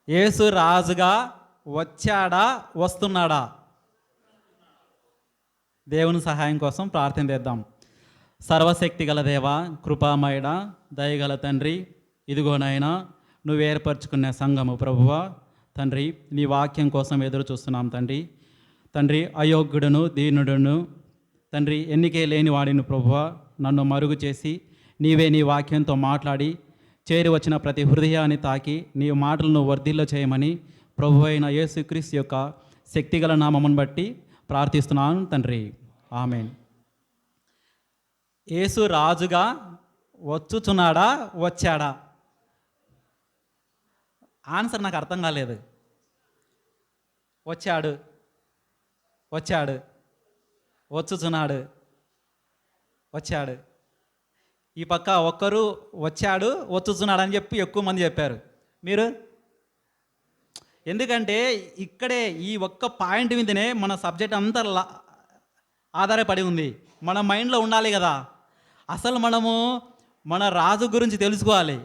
యేసు రాజుగా వచ్చాడా, వస్తున్నాడా? దేవుని సహాయం కోసం ప్రార్థన చేద్దాం. సర్వశక్తి గల దేవ, కృపామయుడ, దయగల తండ్రి, ఇదిగోనైనా నువ్వు ఏర్పరచుకునే సంఘము ప్రభువా తండ్రి, నీ వాక్యం కోసం ఎదురు చూస్తున్నాం తండ్రి. అయోగ్యుడును దీనుడును తండ్రి, ఎన్నికే లేని వాడిని ప్రభువా నన్ను మరుగు చేసి నీవే నీ వాక్యంతో మాట్లాడి చేరి వచ్చిన ప్రతి హృదయాన్ని తాకి నీ మాటలను వర్ధిల్లో చేయమని ప్రభు అయిన యేసుక్రీస్తు యొక్క శక్తిగల నామమును బట్టి ప్రార్థిస్తున్నాను తండ్రి, ఆమేన్. యేసు రాజుగా వచ్చుచున్నాడా, వచ్చాడా? ఆన్సర్ నాకు అర్థం కాలేదు. వచ్చాడు, వచ్చుచున్నాడు, వచ్చాడు. ఈ పక్క ఒక్కరు వచ్చాడు, వచ్చుచున్నాడు అని చెప్పి ఎక్కువ మంది చెప్పారు. మీరు ఎందుకంటే ఇక్కడే ఈ ఒక్క పాయింట్ మీదనే మన సబ్జెక్ట్ అంతా ఆధారపడి ఉంది. మన మైండ్లో ఉండాలి కదా. అసలు మనము మన రాజు గురించి తెలుసుకోవాలి.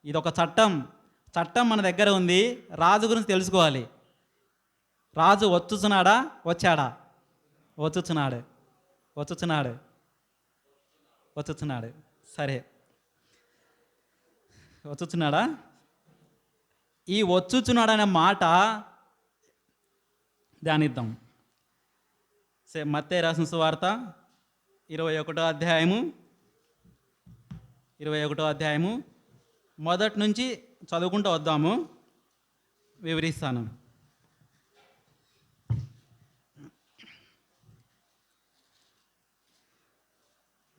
ఇది ఒక చట్టం మన దగ్గర ఉంది. రాజు గురించి తెలుసుకోవాలి. రాజు వచ్చుచున్నాడా, వచ్చాడా? వచ్చుచున్నాడు. సరే, వచ్చుచున్నాడా? ఈ వచ్చుచున్నాడు అనే మాట ధ్యానిద్దాం. మత్తయి రాసిన సువార్త 21వ అధ్యాయము మొదటి నుంచి చదువుకుంటూ వద్దాము, వివరిస్తాను.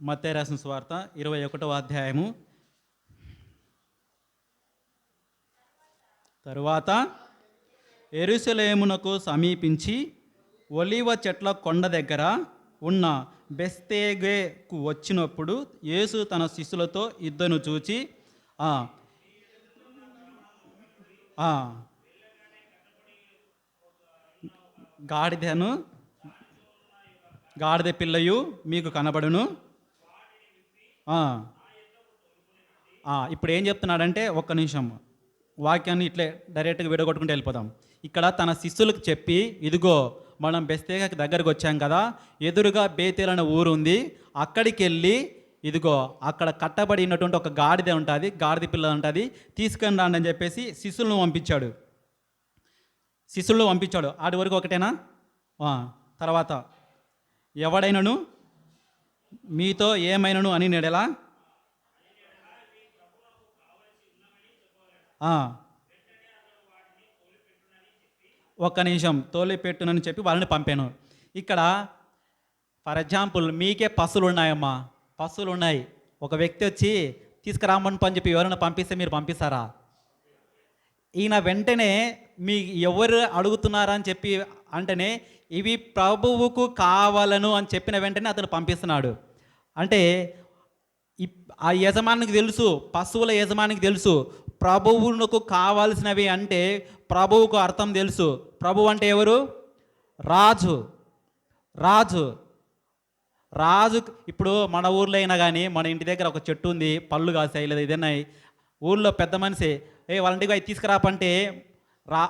మత్తయి రాసిన సువార్త 21వ అధ్యాయము. తరువాత యెరూషలేమునకు సమీపించి ఒలీవ చెట్ల కొండ దగ్గర ఉన్న బెత్ఫగేకు వచ్చినప్పుడు యేసు తన శిష్యులతో ఇద్దరును చూచి గాడిద పిల్లయు మీకు కనబడును. ఇప్పుడు ఏం చెప్తున్నాడంటే, ఒక్క నిమిషం వాక్యాన్ని ఇట్లే డైరెక్ట్గా విడగొట్టుకుంటూ వెళ్ళిపోదాం. ఇక్కడ తన శిష్యులకు చెప్పి, ఇదిగో మనం బెత్ఫగేకి దగ్గరకు వచ్చాం కదా, ఎదురుగా బేతేలు అనే ఊరు ఉంది, అక్కడికి వెళ్ళి ఇదిగో అక్కడ కట్టబడినటువంటి ఒక గాడిద ఉంటుంది, గాడిద పిల్ల ఉంటుంది, తీసుకొని రాండి అని చెప్పేసి శిష్యులను పంపించాడు. ఆడి వరకు ఒకటేనా? తర్వాత ఎవడైనను మీతో ఏమైనను అని నెడలా ఒక్క నిమిషం తోలిపెట్టునని చెప్పి వాళ్ళని పంపాను. ఇక్కడ ఫర్ ఎగ్జాంపుల్ మీకే పశువులు ఉన్నాయమ్మా, పశువులు ఉన్నాయి. ఒక వ్యక్తి వచ్చి తీసుకురామని పని చెప్పి ఎవరైనా పంపిస్తే మీరు పంపిస్తారా? ఈయన వెంటనే మీ ఎవరు అడుగుతున్నారా అని చెప్పి అంటేనే ఇవి ప్రభువుకు కావాలను అని చెప్పిన వెంటనే అతను పంపిస్తున్నాడు. అంటే ఆ యజమానికి తెలుసు, పశువుల యజమానికి తెలుసు ప్రభువునకు కావాల్సినవి అంటే ప్రభువుకు అర్థం తెలుసు. ప్రభు అంటే ఎవరు? రాజు. ఇప్పుడు మన ఊర్లో అయినా కానీ మన ఇంటి దగ్గర ఒక చెట్టు ఉంది, పళ్ళు కాసాయి లేదా ఏదైనా ఊళ్ళో పెద్ద మనిషి వాళ్ళ ఇంటికి అవి తీసుకురాపంటే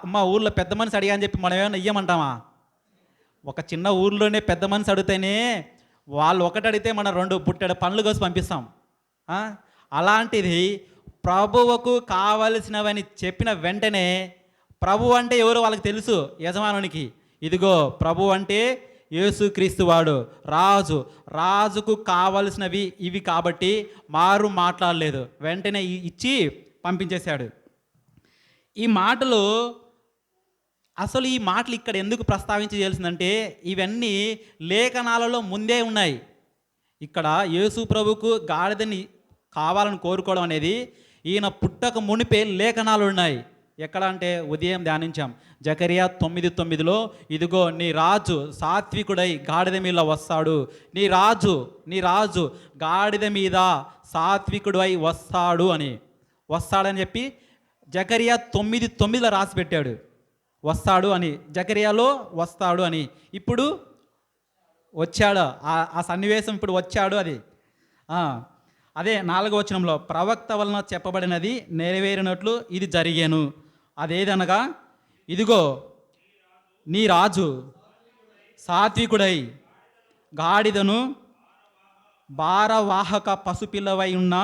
అమ్మ ఊళ్ళో పెద్ద మనిషి అడిగా అని చెప్పి మనం ఏమైనా ఇయ్యమంటామా? ఒక చిన్న ఊర్లోనే పెద్ద మనిషి అడిగితేనే వాళ్ళు ఒకటి అడిగితే మనం 2 బుట్టెడు పండ్లు కోసి పంపిస్తాం. అలాంటిది ప్రభువుకు కావలసినవని చెప్పిన వెంటనే ప్రభు అంటే ఎవరో వాళ్ళకి తెలుసు యజమానునికి. ఇదిగో ప్రభు అంటే యేసుక్రీస్తు వాడు, రాజుకు కావలసినవి ఇవి కాబట్టి మారు మాట్లాడలేదు, వెంటనే ఇచ్చి పంపించేశాడు. ఈ మాటలు ఇక్కడ ఎందుకు ప్రస్తావించేయాల్సిందంటే ఇవన్నీ లేఖనాలలో ముందే ఉన్నాయి. ఇక్కడ యేసు ప్రభుకు గాడిదని కావాలని కోరుకోవడం అనేది ఈయన పుట్టక మునిపే లేఖనాలు ఉన్నాయి. ఎక్కడ అంటే ఉదయం ధ్యానించాం జకరియా 9:9లో ఇదిగో నీ రాజు సాత్వికుడై గాడిద మీద వస్తాడు, నీ రాజు గాడిద మీద సాత్వికుడై వస్తాడని చెప్పి జకరియా 9:9లో రాసి పెట్టాడు. వస్తాడు అని జకరియాలో వస్తాడు అని. ఇప్పుడు వచ్చాడు, ఆ సన్నివేశం ఇప్పుడు వచ్చాడు. అదే 4వ వచనంలో ప్రవక్త వలన చెప్పబడినది నెరవేరినట్లు ఇది జరిగాను. అదేదనగా, ఇదిగో నీ రాజు సాత్వికుడై గాడిదను భారవాహక పశుపిల్లవై ఉన్న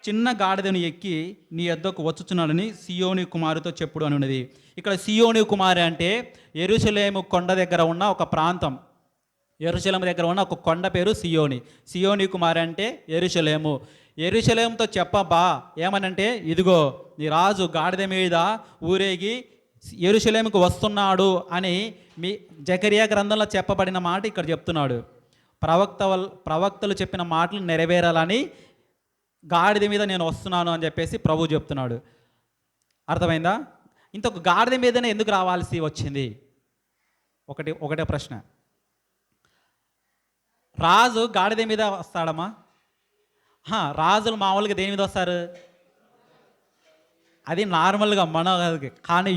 చిన్న గాడిదను ఎక్కి నీ యొద్దకు వచ్చుచున్నాడని సియోని కుమారుతో చెప్పుడు అని ఉన్నది. ఇక్కడ సియోని కుమారి అంటే యెరూషలేము కొండ దగ్గర ఉన్న ఒక ప్రాంతం. యెరూషలేము దగ్గర ఉన్న ఒక కొండ పేరు సియోని. సియోని కుమారి అంటే యెరూషలేము. యెరూషలేముతో చెప్పబ్బా ఏమనంటే, ఇదిగో నీ రాజు గాడిద మీద ఊరేగి యెరూషలేముకు వస్తున్నాడు అని మీ జకరియా గ్రంథంలో చెప్పబడిన మాట ఇక్కడ చెప్తున్నాడు. ప్రవక్తలు చెప్పిన మాటలు నెరవేరాలని గాడిద మీద నేను వస్తున్నాను అని చెప్పేసి ప్రభు చెప్తున్నాడు. అర్థమైందా? ఇంతకు గాడిద మీదనే ఎందుకు రావాల్సి వచ్చింది? ఒకటే ప్రశ్న. రాజు గాడిద మీద వస్తాడమ్మా? రాజులు మామూలుగా దేని మీద వస్తారు? అది నార్మల్గా కానీ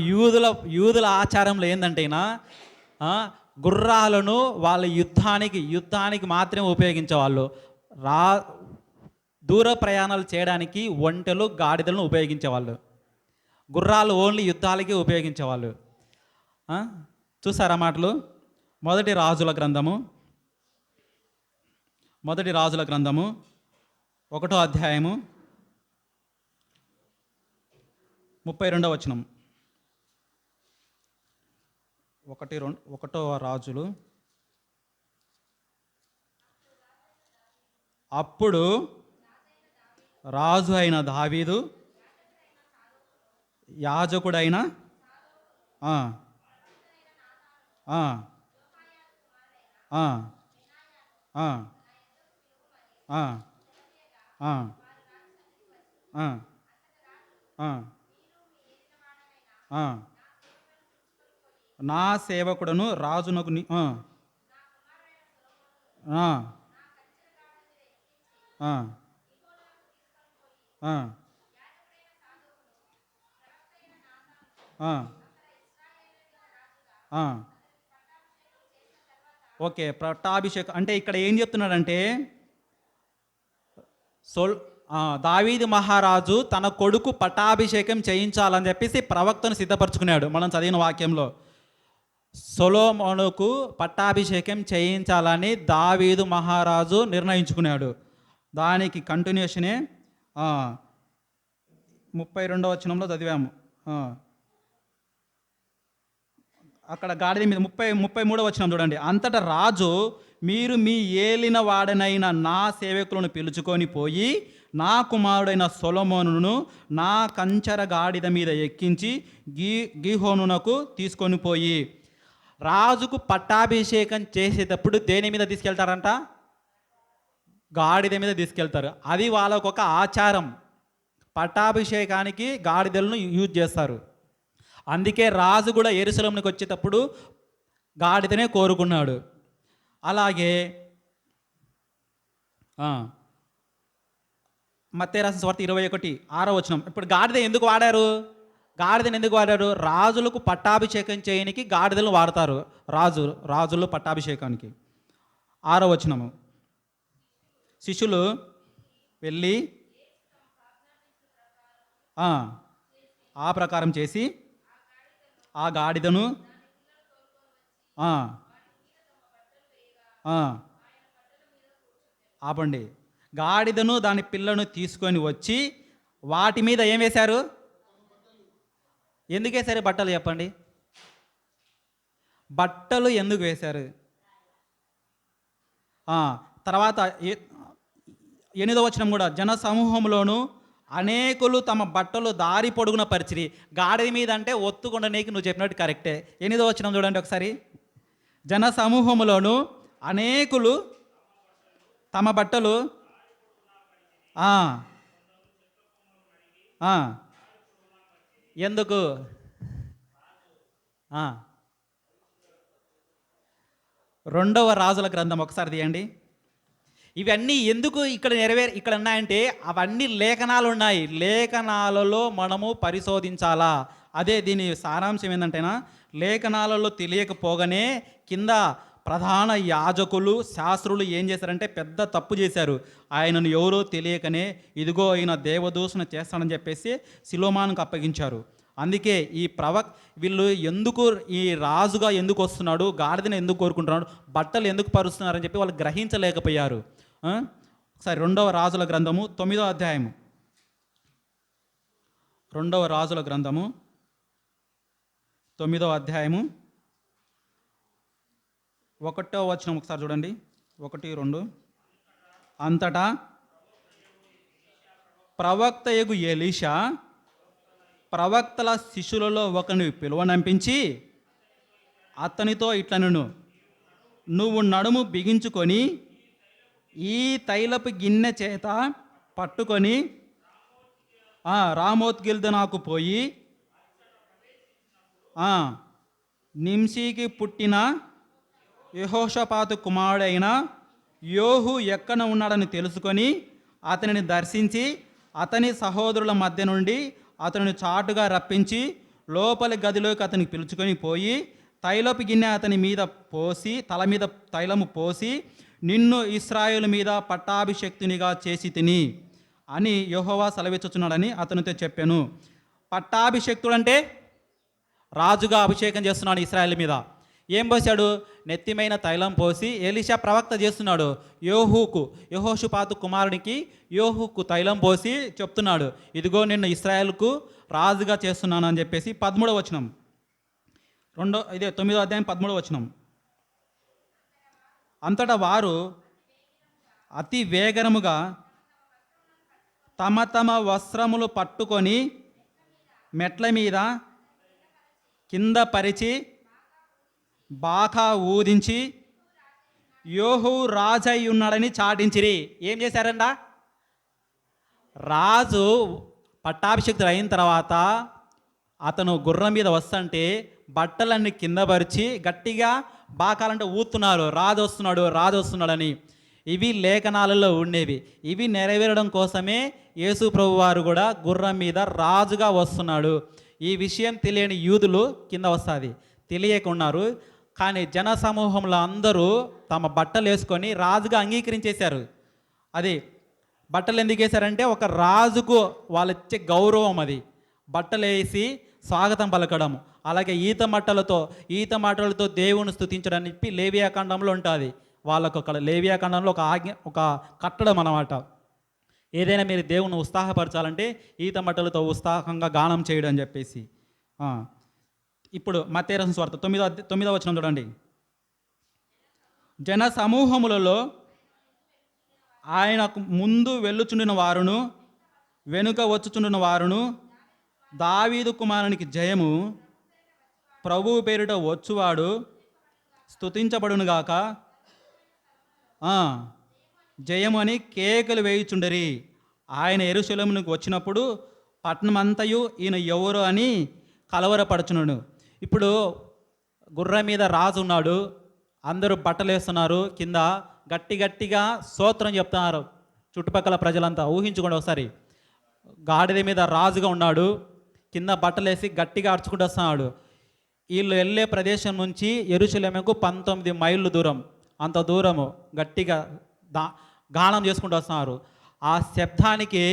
యూదుల ఆచారంలో ఏంటంటేనా, గుర్రాలను వాళ్ళ యుద్ధానికి మాత్రమే ఉపయోగించేవాళ్ళు. దూర ప్రయాణాలు చేయడానికి ఒంటెలు గాడిదలను ఉపయోగించేవాళ్ళు. గుర్రాలు ఓన్లీ యుద్ధాలకి ఉపయోగించేవాళ్ళు. చూసారా మాటలు? మొదటి రాజుల గ్రంథము 1వ అధ్యాయము 32వ వచనం. 1వ రాజులు. అప్పుడు రాజు అయిన దావీదు యాజకుడైన నా సేవకుడను రాజునకు ఓకే, పట్టాభిషేకం అంటే ఇక్కడ ఏం చెప్తున్నాడంటే, దావీదు మహారాజు తన కొడుకు పట్టాభిషేకం చేయించాలని చెప్పేసి ప్రవక్తను సిద్ధపరచుకున్నాడు. మనం చదివిన వాక్యంలో సొలొమోనుకు పట్టాభిషేకం చేయించాలని దావీదు మహారాజు నిర్ణయించుకున్నాడు. దానికి కంటిన్యూషనే 32వ వచనంలో చదివాము. అక్కడ గాడిద మీద 33వ వచనం చూడండి. అంతటా రాజు, మీరు మీ ఏలిన వాడనైన నా సేవకులను పిలుచుకొని పోయి నా కుమారుడైన సొలొమోనును నా కంచర గాడిద మీద ఎక్కించి గీహోనునకు తీసుకొని పోయి. రాజుకు పట్టాభిషేకం చేసేటప్పుడు దేని మీద తీసుకెళ్తారంట? గాడిద మీద తీసుకెళ్తారు. అది వాళ్ళకు ఒక ఆచారం. పట్టాభిషేకానికి గాడిదలను యూజ్ చేస్తారు. అందుకే రాజు కూడా యెరూషలేముకి వచ్చేటప్పుడు గాడిదనే కోరుకున్నాడు. అలాగే మత్తయి రాసిన సువార్త 21:6 వచనం. ఇప్పుడు గాడిద ఎందుకు వాడారు? రాజులకు పట్టాభిషేకం చేయడానికి గాడిదలను వాడతారు. రాజులు పట్టాభిషేకానికి. 6వ వచనము. శిష్యులు వెళ్ళి ఆ ప్రకారం చేసి ఆ గాడిదను ఆపండి, గాడిదను దాని పిల్లను తీసుకొని వచ్చి వాటి మీద ఏం వేశారు? ఎందుకు వేశారు బట్టలు? చెప్పండి. బట్టలు ఎందుకు వేశారు? తర్వాత 8వ వచనం కూడా, జన సమూహంలోను అనేకులు తమ బట్టలు దారి పొడుగున పరిచిరి. గాడిద మీద అంటే ఒత్తుకొండ నీకు నువ్వు చెప్పినట్టు కరెక్టే. 8వ వచనం చూడండి ఒకసారి. జన సమూహంలోను అనేకులు తమ బట్టలు ఎందుకు? రెండవ రాజుల గ్రంథం ఒకసారి తీయండి. ఇవన్నీ ఎందుకు ఇక్కడ ఉన్నాయంటే, అవన్నీ లేఖనాలు ఉన్నాయి. లేఖనాలలో మనము పరిశోధించాలా. అదే దీని సారాంశం ఏంటంటేనా, లేఖనాలలో తెలియకపోగానే కింద ప్రధాన యాజకులు శాస్త్రులు ఏం చేశారంటే పెద్ద తప్పు చేశారు. ఆయనను ఎవరో తెలియకనే ఇదిగో ఈయన దేవదూషణ చేస్తాడని చెప్పేసి సిలోమానుకు అప్పగించారు. అందుకే వీళ్ళు ఎందుకు ఈ రాజుగా ఎందుకు వస్తున్నాడు, గాడిదని ఎందుకు కోరుకుంటున్నాడు, బట్టలు ఎందుకు పరుస్తున్నారని చెప్పి వాళ్ళు గ్రహించలేకపోయారు. ఒకసారి 2వ రాజుల గ్రంథము 9వ అధ్యాయము, 2వ రాజుల గ్రంథము 9వ అధ్యాయము 1వ వచనం ఒకసారి చూడండి. 1, 2. అంతటా ప్రవక్తయగు ఎలీషా ప్రవక్తల శిష్యులలో ఒకరిని పిలువనంపించి అతనితో ఇట్లనెను, నువ్వు నడుము బిగించుకొని ఈ తైలపు గిన్నె చేత పట్టుకొని రామోత్గిల్దనాకు పోయి నింషీకి పుట్టిన యెహోషాపాతు కుమారుడైన యోహు ఎక్కడ ఉన్నాడని తెలుసుకొని అతనిని దర్శించి అతని సహోదరుల మధ్య నుండి అతనిని చాటుగా రప్పించి లోపలి గదిలోకి అతనికి పిలుచుకొని పోయి తైలపు గిన్నె అతని మీద పోసి, తల మీద తైలము పోసి, నిన్ను ఇశ్రాయేలు మీద పట్టాభిషక్తునిగా చేసి తిని అని యెహోవా సెలవిచ్చుచున్నాడని అతనితో చెప్పాను. పట్టాభిషక్తుడు అంటే రాజుగా అభిషేకం చేస్తున్నాడు ఇశ్రాయేలు మీద. ఏం పోసాడు? నెత్తిమైన తైలం పోసి ఎలీషా ప్రవక్త చేస్తున్నాడు. యెహోషాపాతు కుమారునికి యోహుకు తైలం పోసి చెప్తున్నాడు, ఇదిగో నిన్ను ఇశ్రాయేలుకు రాజుగా చేస్తున్నాను అని చెప్పేసి. 13వ వచనం, 9వ అధ్యాయం 13వ వచనం. అంతటా వారు అతి వేగరముగా తమ తమ వస్త్రములు పట్టుకొని మెట్ల మీద కింద పరిచి బాకా ఊదించి యోహు రాజై ఉన్నాడని చాటించిరి. ఏం చేశారంట? రాజు పట్టాభిషిక్తుడు అయిన తర్వాత అతను గుర్రం మీద వస్తుంటే బట్టలన్నీ కింద పరిచి గట్టిగా బాకాలంటే ఊతున్నారు, రాజు వస్తున్నాడు, రాజు వస్తున్నాడని. ఇవి లేఖనాలలో ఉండేవి. ఇవి నెరవేరడం కోసమే యేసు ప్రభు వారు కూడా గుర్రం మీద రాజుగా వస్తున్నాడు. ఈ విషయం తెలియని యూదులు కింద వస్తుంది, తెలియకున్నారు. కానీ జన సమూహంలో అందరూ తమ బట్టలు వేసుకొని రాజుగా అంగీకరించేశారు. అది బట్టలు ఎందుకు వేశారంటే ఒక రాజుకు వాళ్ళు ఇచ్చే గౌరవం అది. బట్టలు వేసి స్వాగతం పలకడం. అలాగే ఈత మాటలతో దేవుని స్తుతించడం చెప్పి లేవియాకాండంలో ఉంటుంది. వాళ్ళకు ఒక లేవియాకాండంలో ఒక కట్టడం అన్నమాట. ఏదైనా మీరు దేవుని ఉత్సాహపరచాలంటే ఈత మట్టలతో ఉత్సాహంగా గానం చేయడం అని చెప్పేసి. ఇప్పుడు మత్తయి రాసిన సువార్త 9వ వచనం చూడండి. జన సమూహములలో ఆయనకు ముందు వెళ్ళుచుండిన వారును వెనుక వచ్చుచుండిన వారును దావీదు కుమారునికి జయము, ప్రభువు పేరిట వచ్చువాడు స్తుతించబడునుగాక, జయము అని కేకలు వేయుచుండరి. ఆయన యెరూషలేమునకు వచ్చినప్పుడు పట్టణమంతయు ఈయన ఎవరు అని కలవరపడుచున్నాడు. ఇప్పుడు గుర్రం మీద రాజు ఉన్నాడు, అందరూ బట్టలు వేస్తున్నారు, కింద గట్టిగా స్తోత్రం చెప్తున్నారు చుట్టుపక్కల ప్రజలంతా. ఊహించుకోండి ఒకసారి, గాడిద మీద రాజుగా ఉన్నాడు, కింద బట్టలు వేసి గట్టిగా అరుచుకుంటూ వస్తున్నాడు. వీళ్ళు వెళ్ళే ప్రదేశం నుంచి యెరూషలేముకు 19 మైళ్ళు దూరం, అంత దూరము గట్టిగా గానం చేసుకుంటూ వస్తున్నారు. ఆ శబ్దానికి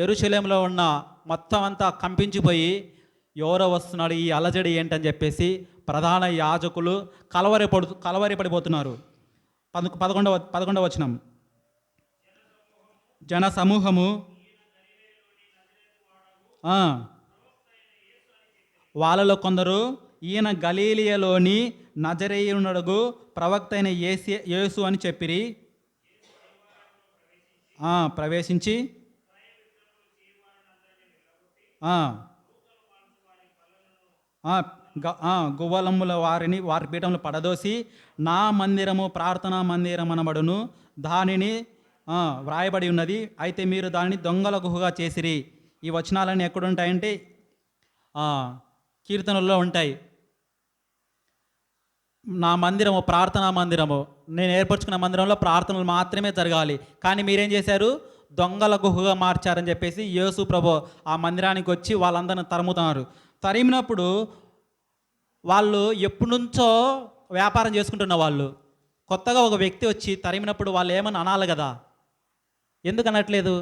యెరూషలేములో ఉన్న మొత్తం అంతా కంపించిపోయి ఎవరో వస్తున్నాడు, ఈ అలజడి ఏంటని చెప్పేసి ప్రధాన యాజకులు కలవరిపడిపోతున్నారు. 11వ వచనం. జన సమూహము వాళ్ళలో కొందరు ఈయన గలీలియలోని నజరేయునడుగు ప్రవక్త అయిన యేసు అని చెప్పిరి. ప్రవేశించి గువ్వలమ్ముల వారిని వారి పీఠంలో పడదోసి నా మందిరము ప్రార్థనా మందిరం అనబడును, దానిని వ్రాయబడి ఉన్నది, అయితే మీరు దానిని దొంగల గుహగా చేసిరి. ఈ వచనాలన్నీ ఎక్కడుంటాయంటే కీర్తనల్లో ఉంటాయి. నా మందిరము ప్రార్థనా మందిరము, నేను ఏర్పరచుకున్న మందిరంలో ప్రార్థనలు మాత్రమే జరగాలి, కానీ మీరేం చేశారు? దొంగల గుహగా మార్చారని చెప్పేసి యేసు ప్రభు ఆ మందిరానికి వచ్చి వాళ్ళందరిని తరుముతున్నారు. తరిమినప్పుడు వాళ్ళు ఎప్పటి నుంచో వ్యాపారం చేసుకుంటున్న వాళ్ళు కొత్తగా ఒక వ్యక్తి వచ్చి తరిమినప్పుడు వాళ్ళు ఏమని అనాలి కదా, ఎందుకు అనట్లేదు?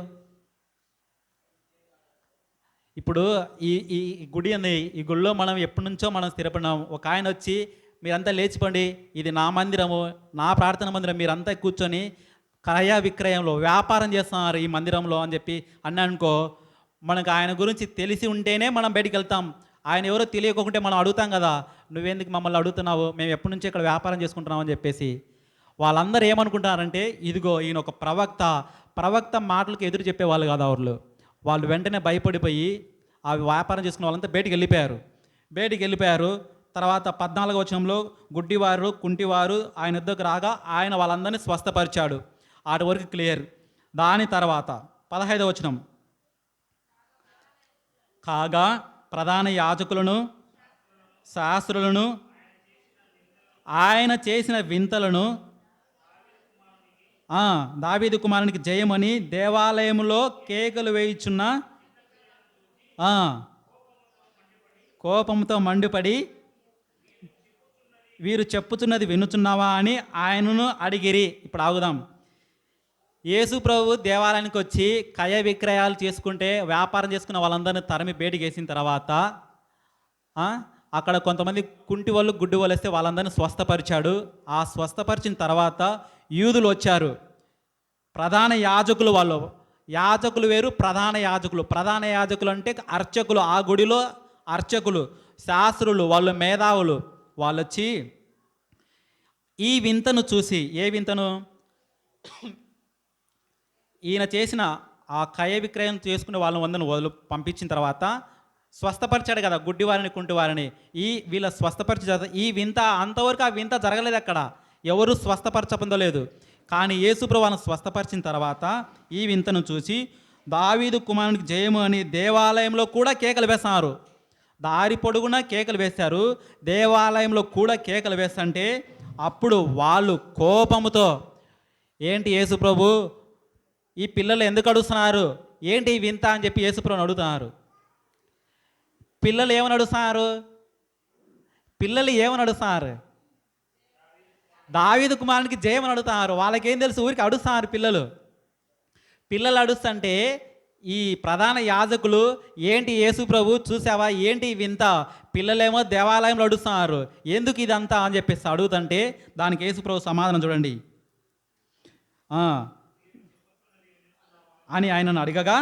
ఇప్పుడు ఈ ఈ ఈ గుడి ఉంది, ఈ గుడిలో మనం ఎప్పటి నుంచో మనం స్థిరపడినాం. ఒక ఆయన వచ్చి మీరంతా లేచిపోండి, ఇది నా మందిరము, నా ప్రార్థన మందిరం, మీరంతా కూర్చొని క్రయ విక్రయంలో వ్యాపారం చేస్తున్నారు ఈ మందిరంలో అని చెప్పి అన్నానుకో, మనకు ఆయన గురించి తెలిసి ఉంటేనే మనం బయటికి వెళ్తాం. ఆయన ఎవరో తెలియకుంటే మనం అడుగుతాం కదా, నువ్వెందుకు మమ్మల్ని అడుగుతున్నావు, మేము ఎప్పటి నుంచో ఇక్కడ వ్యాపారం చేసుకుంటున్నాం అని చెప్పేసి. వాళ్ళందరూ ఏమనుకుంటారంటే, ఇదిగో ఈయన ఒక ప్రవక్త మాటలకు ఎదురు చెప్పేవాళ్ళు కాదు వాళ్ళు వెంటనే భయపడిపోయి ఆ వ్యాపారం చేసుకున్న వాళ్ళంతా బయటికి వెళ్ళిపోయారు. తర్వాత 14వ వచనంలో గుడ్డివారు కుంటివారు ఆయన వద్దకు రాగా ఆయన వాళ్ళందరినీ స్వస్థపరిచాడు. ఆటి వరకు క్లియర్. దాని తర్వాత 15వ వచనం, కాగా ప్రధాన యాజకులను శాస్త్రులను ఆయన చేసిన వింతలను దావీదు కుమారునికి జయమని దేవాలయంలో కేకలు వేయుచున్న కోపంతో మండిపడి వీరు చెప్పుతున్నది వినుచున్నావా అని ఆయనను అడిగిరి. ఇప్పుడు ఆగుదాం. యేసు ప్రభు దేవాలయానికి వచ్చి క్రయ విక్రయాలు చేసుకుంటే వ్యాపారం చేసుకున్న వాళ్ళందరినీ తరిమి బయటికి వేసిన తర్వాత అక్కడ కొంతమంది కుంటి వాళ్ళు గుడ్డి వాళ్ళు వస్తే వాళ్ళందరినీ స్వస్థపరిచాడు. ఆ స్వస్థపరిచిన తర్వాత యూదులు వచ్చారు, ప్రధాన యాజకులు. వాళ్ళు యాజకులు వేరు, ప్రధాన యాజకులు అంటే అర్చకులు, ఆ గుడిలో అర్చకులు, శాస్త్రులు, వాళ్ళు మేధావులు. వాళ్ళు వచ్చి ఈ వింతను చూసి, ఏ వింతను, ఈయన చేసిన ఆ క్రయ విక్రయం చేసుకునే వాళ్ళని పంపించిన తర్వాత స్వస్థపరిచాడు కదా గుడ్డివారిని కుంటివారిని. వీళ్ళ స్వస్థపరిచిన ఈ వింత, అంతవరకు ఆ వింత జరగలేదు, అక్కడ ఎవరు స్వస్థపరచపొందలేదు. కానీ యేసుప్రభు వాళ్ళని స్వస్థపరిచిన తర్వాత ఈ వింతను చూసి దావీదు కుమారునికి జయము అని దేవాలయంలో కూడా కేకలు వేస్తున్నారు. దారి పొడుగునా కేకలు వేశారు, దేవాలయంలో కూడా కేకలు వేస్తుంటే అప్పుడు వాళ్ళు కోపముతో, ఏంటి యేసుప్రభు ఈ పిల్లలు ఎందుకు అడుగుతున్నారు, ఏంటి ఈ వింత అని చెప్పి యేసుప్రభుని అడుగుతున్నారు. పిల్లలు ఏమని అడుగుతున్నారు? దావీదు కుమారునికి జయమని అడుగుతున్నారు. వాళ్ళకేం తెలుసు, ఊరికి అడుగుతున్నారు. పిల్లలు అడుస్తుంటే ఈ ప్రధాన యాజకులు, ఏంటి యేసు ప్రభు చూసావా, ఏంటి వింత, పిల్లలేమో దేవాలయంలో అడుగుతున్నారు, ఎందుకు ఇదంతా అని చెప్పేసి అడుగుతుంటే దానికి యేసు ప్రభు సమాధానం చూడండి. అని ఆయనను అడగగా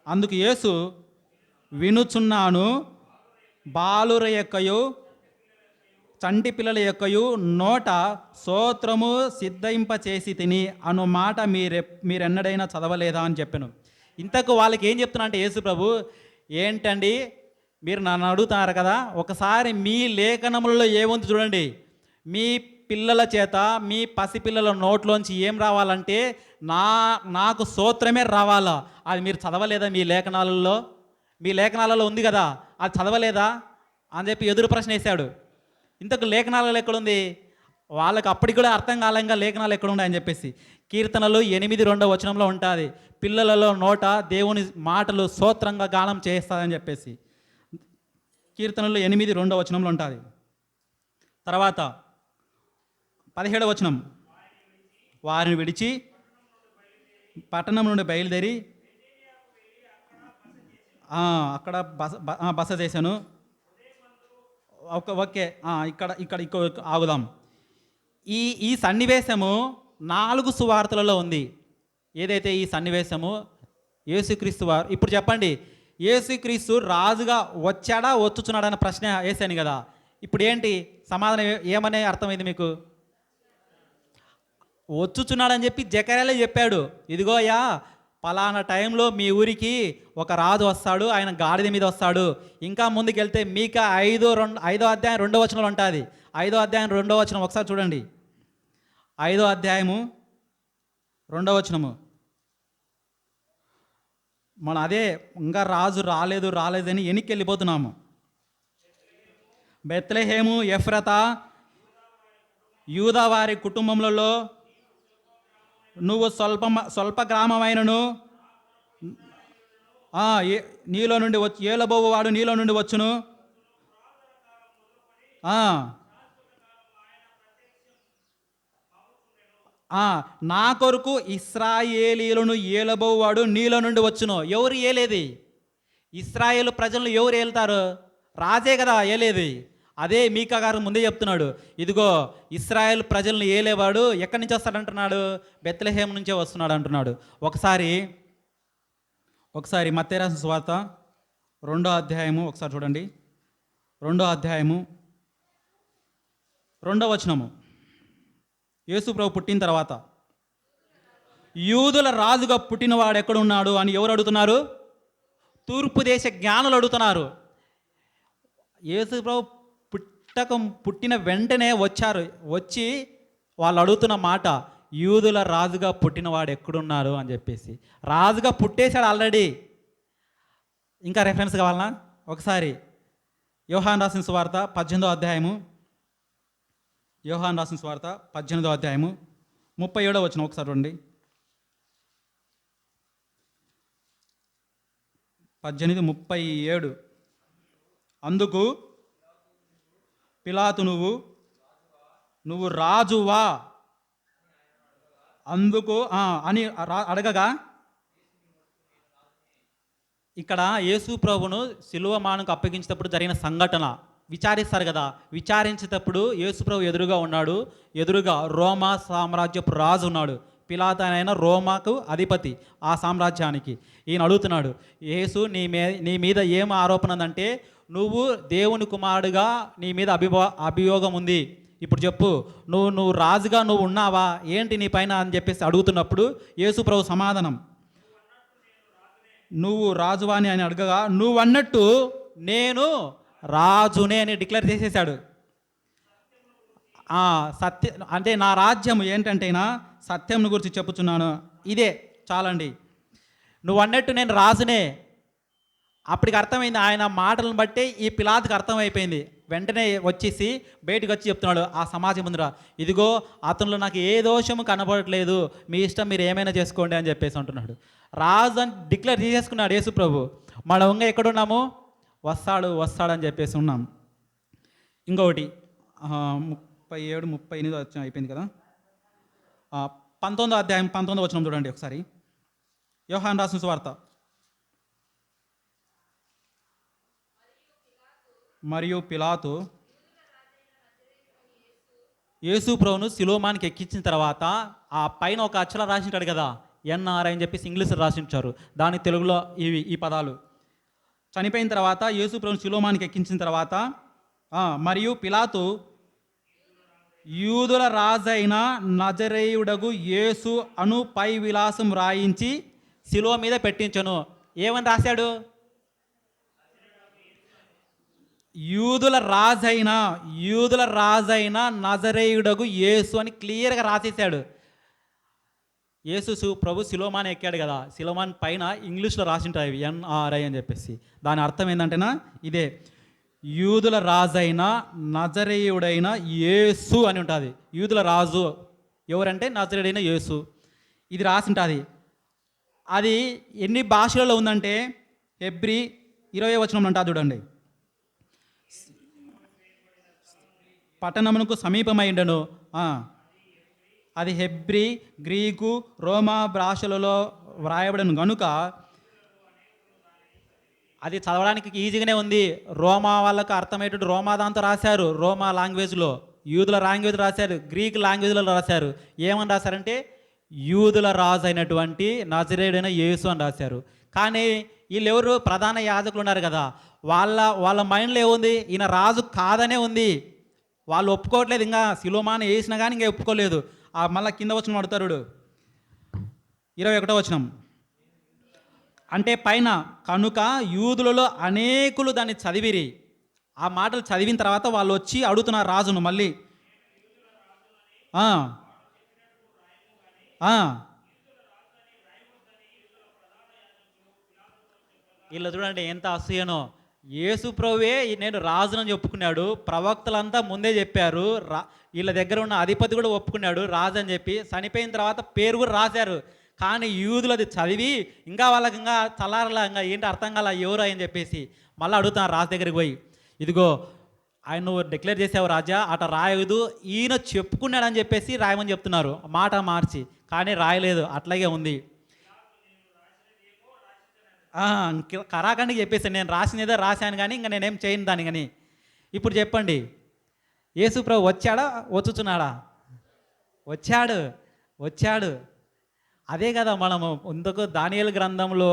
అందుకు యేసు, వినుచున్నాను, బాలుర యొక్కయు చంటి పిల్లల యొక్కయు నోట స్తోత్రము సిద్ధింపచేసి తిని అను మాట మీరెన్నడైనా చదవలేదా అని చెప్పాను. ఇంతకు వాళ్ళకి ఏం చెప్తున్నా అంటే యేసు ప్రభు, ఏంటండి మీరు నన్ను అడుగుతున్నారు కదా, ఒకసారి మీ లేఖనములలో ఏముంది చూడండి. మీ పిల్లల చేత, మీ పసిపిల్లల నోట్లోంచి ఏం రావాలంటే నాకు స్తోత్రమే రావాలా. అది మీరు చదవలేదా? మీ లేఖనాలలో ఉంది కదా, అది చదవలేదా అని చెప్పి ఎదురు ప్రశ్న వేశాడు. ఇంతకు లేఖనాలలో ఎక్కడుంది? వాళ్ళకి అప్పటికి కూడా అర్థం కాలంగా లేఖనాలు ఎక్కడున్నాయి అని చెప్పేసి. కీర్తనలు 8:2 ఉంటుంది, పిల్లలలో నోట దేవుని మాటలు స్తోత్రంగా గానం చేస్తాదని చెప్పేసి. కీర్తనలు 8:2 ఉంటుంది. తర్వాత 17వ వచనం, వారిని విడిచి పట్టణం నుండి బయలుదేరి అక్కడ బస చేశాను. ఓకే, ఇక్కడ ఆగుదాం. ఈ సన్నివేశము 4 సువార్తలలో ఉంది. ఏదైతే ఈ సన్నివేశము యేసుక్రీస్తు వారు, ఇప్పుడు చెప్పండి, యేసుక్రీస్తు రాజుగా వచ్చాడా వచ్చుచున్నాడా అన్న ప్రశ్న వేసాను కదా. ఇప్పుడు ఏంటి సమాధానం, ఏమనే అర్థమైంది మీకు? వచ్చుచున్నాడని చెప్పి జకర్యాలే చెప్పాడు. ఇదిగోయా పలానా టైంలో మీ ఊరికి ఒక రాజు వస్తాడు, ఆయన గాడిద మీద వస్తాడు. ఇంకా ముందుకెళ్తే మీకా 5వ అధ్యాయం 2వ వచనంలో ఉంటుంది. 5వ అధ్యాయం 2వ వచనం ఒకసారి చూడండి. 5వ అధ్యాయము 2వ వచనము. మనం అదే ఇంకా రాజు రాలేదని వెనక్కి వెళ్ళిపోతున్నాము. బెత్లెహేము ఎఫ్రతా యూదా వారి కుటుంబములలో నువ్వు స్వల్ప గ్రామమైనను నీలో నుండి ఏలబోవాడు నీలో నుండి వచ్చును. నా కొరకు ఇశ్రాయేలీయులను ఏలబోవాడు నీలో నుండి వచ్చును. ఎవరు ఏలేది? ఇస్రాయేల్ ప్రజలను ఎవరు ఏలుతారు? రాజే కదా ఏలేది. అదే మీకా గారు ముందే చెప్తున్నాడు, ఇదిగో ఇస్రాయేల్ ప్రజలను ఏలేవాడు ఎక్కడి నుంచి వస్తాడంటున్నాడు? బెత్లెహేం నుంచే వస్తున్నాడు అంటున్నాడు. ఒకసారి మత్తయి రాసిన సువార్త 2వ అధ్యాయము ఒకసారి చూడండి. 2వ అధ్యాయము 2వ వచనము. యేసు ప్రభు పుట్టిన తర్వాత యూదుల రాజుగా పుట్టినవాడు ఎక్కడున్నాడు అని ఎవరు అడుగుతున్నారు? తూర్పు దేశ జ్ఞానులు అడుగుతున్నారు. యేసు ప్రభు పుట్టిన వెంటనే వచ్చి వాళ్ళు అడుగుతున్న మాట, యూదుల రాజుగా పుట్టినవాడు ఎక్కడున్నారు అని చెప్పేసి. రాజుగా పుట్టేశాడు ఆల్రెడీ. ఇంకా రెఫరెన్స్ కావాలన్నా? ఒకసారి యోహాను రాసిన సువార్త 18వ అధ్యాయము. యోహాను రాసిన సువార్త 18వ అధ్యాయము 37వ వచనం ఒకసారి చూడండి. 18:37. అందుకు పిలాతు నువ్వు రాజువా అందుకు అని అడగగా, ఇక్కడ యేసు ప్రభును శిలువ మానుకు అప్పగించేటప్పుడు జరిగిన సంఘటన విచారిస్తారు కదా. విచారించేటప్పుడు యేసు ప్రభు ఎదురుగా ఉన్నాడు. ఎదురుగా రోమా సామ్రాజ్యపు రాజు ఉన్నాడు. పిలాతు అయిన రోమాకు అధిపతి ఆ సామ్రాజ్యానికి. ఈయన అడుగుతున్నాడు, యేసు నీ మీద ఏం ఆరోపణ ఉందంటే, నువ్వు దేవుని కుమారుడుగా నీ మీద అభియోగం ఉంది, ఇప్పుడు చెప్పు, నువ్వు రాజుగా నువ్వు ఉన్నావా ఏంటి నీ పైన అని చెప్పేసి అడుగుతున్నప్పుడు యేసు ప్రభు సమాధానం, నువ్వు రాజువాని అని అడగగా, నువ్వు అన్నట్టు నేను రాజునే అని డిక్లేర్ చేసేసాడు. సత్యం అంటే నా రాజ్యం ఏంటంటేనా సత్యం గురించి చెప్పుచున్నాను, ఇదే చాలండి, నువ్వు అన్నట్టు నేను రాజునే. అప్పటికి అర్థమైంది, ఆయన మాటలను బట్టి ఈ పిలాతుకి అర్థమైపోయింది. వెంటనే వచ్చేసి బయటకు వచ్చి చెప్తున్నాడు ఆ సమాజం ముందర, ఇదిగో అతనిలో నాకు ఏ దోషము కనబడట్లేదు, మీ ఇష్టం మీరు ఏమైనా చేసుకోండి అని చెప్పేసి అంటున్నాడు. రాజు అని డిక్లేర్ చేసేసుకున్నాడు యేసు ప్రభు. మనం ఇంకా ఎక్కడున్నాము? వస్తాడని చెప్పేసి ఉన్నాం. ఇంకొకటి 37, 38 అయిపోయింది కదా. 19వ అధ్యాయం 19వ వచనం చూడండి ఒకసారి. యోహాను రాసిన సువార్త. మరియు పిలాతు యేసు ప్రభును శిలోమానికి ఎక్కించిన తర్వాత ఆ పైన ఒక అక్షరం రాసింటాడు కదా, ఎన్ఆర్ఐ అని చెప్పేసి ఇంగ్లీష్లో రాసించారు. దాని తెలుగులో ఈ పదాలు. చనిపోయిన తర్వాత యేసు ప్రభును శిలోమానికి ఎక్కించిన తర్వాత మరియు పిలాతు యూదుల రాజైన నజరేయుడగు యేసు అను పై విలాసం రాయించి శిలువ మీద పెట్టించను. ఏమని రాశాడు? యూదుల రాజైన నజరేయుడగు యేసు అని క్లియర్గా రాసేసాడు. యేసు ప్రభు శిలోమాన్ ఎక్కాడు కదా, శిలోమాన్ పైన ఇంగ్లీష్లో రాసింటాయి ఎన్ఆర్ఐ అని చెప్పేసి. దాని అర్థం ఏంటంటేనా ఇదే, యూదుల రాజైన నజరేయుడైన యేసు అని ఉంటుంది. యూదుల రాజు ఎవరంటే నజరేయుడైన యేసు, ఇది రాసింటుంది. అది ఎన్ని భాషలలో ఉందంటే హెబ్రీ 20వ వచనం అంటా చూడండి. పట్టణమునకు సమీపమైండను. అది హెబ్రీ, గ్రీకు, రోమా భాషలలో వ్రాయబడను కనుక అది చదవడానికి ఈజీగానే ఉంది. రోమా వాళ్ళకు అర్థమయ్యేటట్టు రోమా దాంతో రాశారు, రోమా లాంగ్వేజ్లో. యూదుల లాంగ్వేజ్ రాశారు, గ్రీక్ లాంగ్వేజ్లో రాశారు. ఏమని రాశారంటే యూదుల రాజు అయినటువంటి నజరేయుడైన యేసు అని రాశారు. కానీ వీళ్ళెవరు? ప్రధాన యాజకులు ఉన్నారు కదా, వాళ్ళ మైండ్లో ఏముంది? ఈయన రాజు కాదనే ఉంది. వాళ్ళు ఒప్పుకోవట్లేదు, ఇంకా శిలోమాను వేసినా కానీ ఇంకా ఒప్పుకోలేదు. మళ్ళీ కింద వచనం అడుగుతారు, 21వ వచనం. అంటే పైన కనుక యూదులలో అనేకులు దాన్ని చదివిరి. ఆ మాటలు చదివిన తర్వాత వాళ్ళు వచ్చి అడుగుతున్నారు రాజును మళ్ళీ, వీళ్ళు చూడండి ఎంత అసూయనో. యేసు ప్రభువే నేను రాజునని చెప్పుకున్నాడు, ప్రవక్తలంతా ముందే చెప్పారు, వీళ్ళ దగ్గర ఉన్న అధిపతి కూడా ఒప్పుకున్నాడు రాజు అని చెప్పి. చనిపోయిన తర్వాత పేరు కూడా రాశారు. కానీ యూదులు అది చదివి ఇంకా వాళ్ళకి ఇంకా చల్లారలా, ఇంకా ఏంటి అర్థం కాల ఎవరు అని చెప్పేసి మళ్ళీ అడుగుతున్నారు రాజు దగ్గరికి పోయి, ఇదిగో ఆయన నువ్వు డిక్లేర్ చేసావు రాజా, అట రాయదు, ఈయన చెప్పుకున్నాడని చెప్పేసి రాయమని చెప్తున్నారు మాట మార్చి. కానీ రాయలేదు, అట్లాగే ఉంది. ఆ, కరాఖండిగా చెప్పేసాను, నేను రాసినదే రాశాను కానీ ఇంకా నేనేం చేయను దాన్ని కానీ. ఇప్పుడు చెప్పండి, యేసు ప్రభు వచ్చాడా, వచ్చుచున్నాడా? వచ్చాడు, వచ్చాడు. అదే కదా మనము ఇందుకు దానియేలు గ్రంథంలో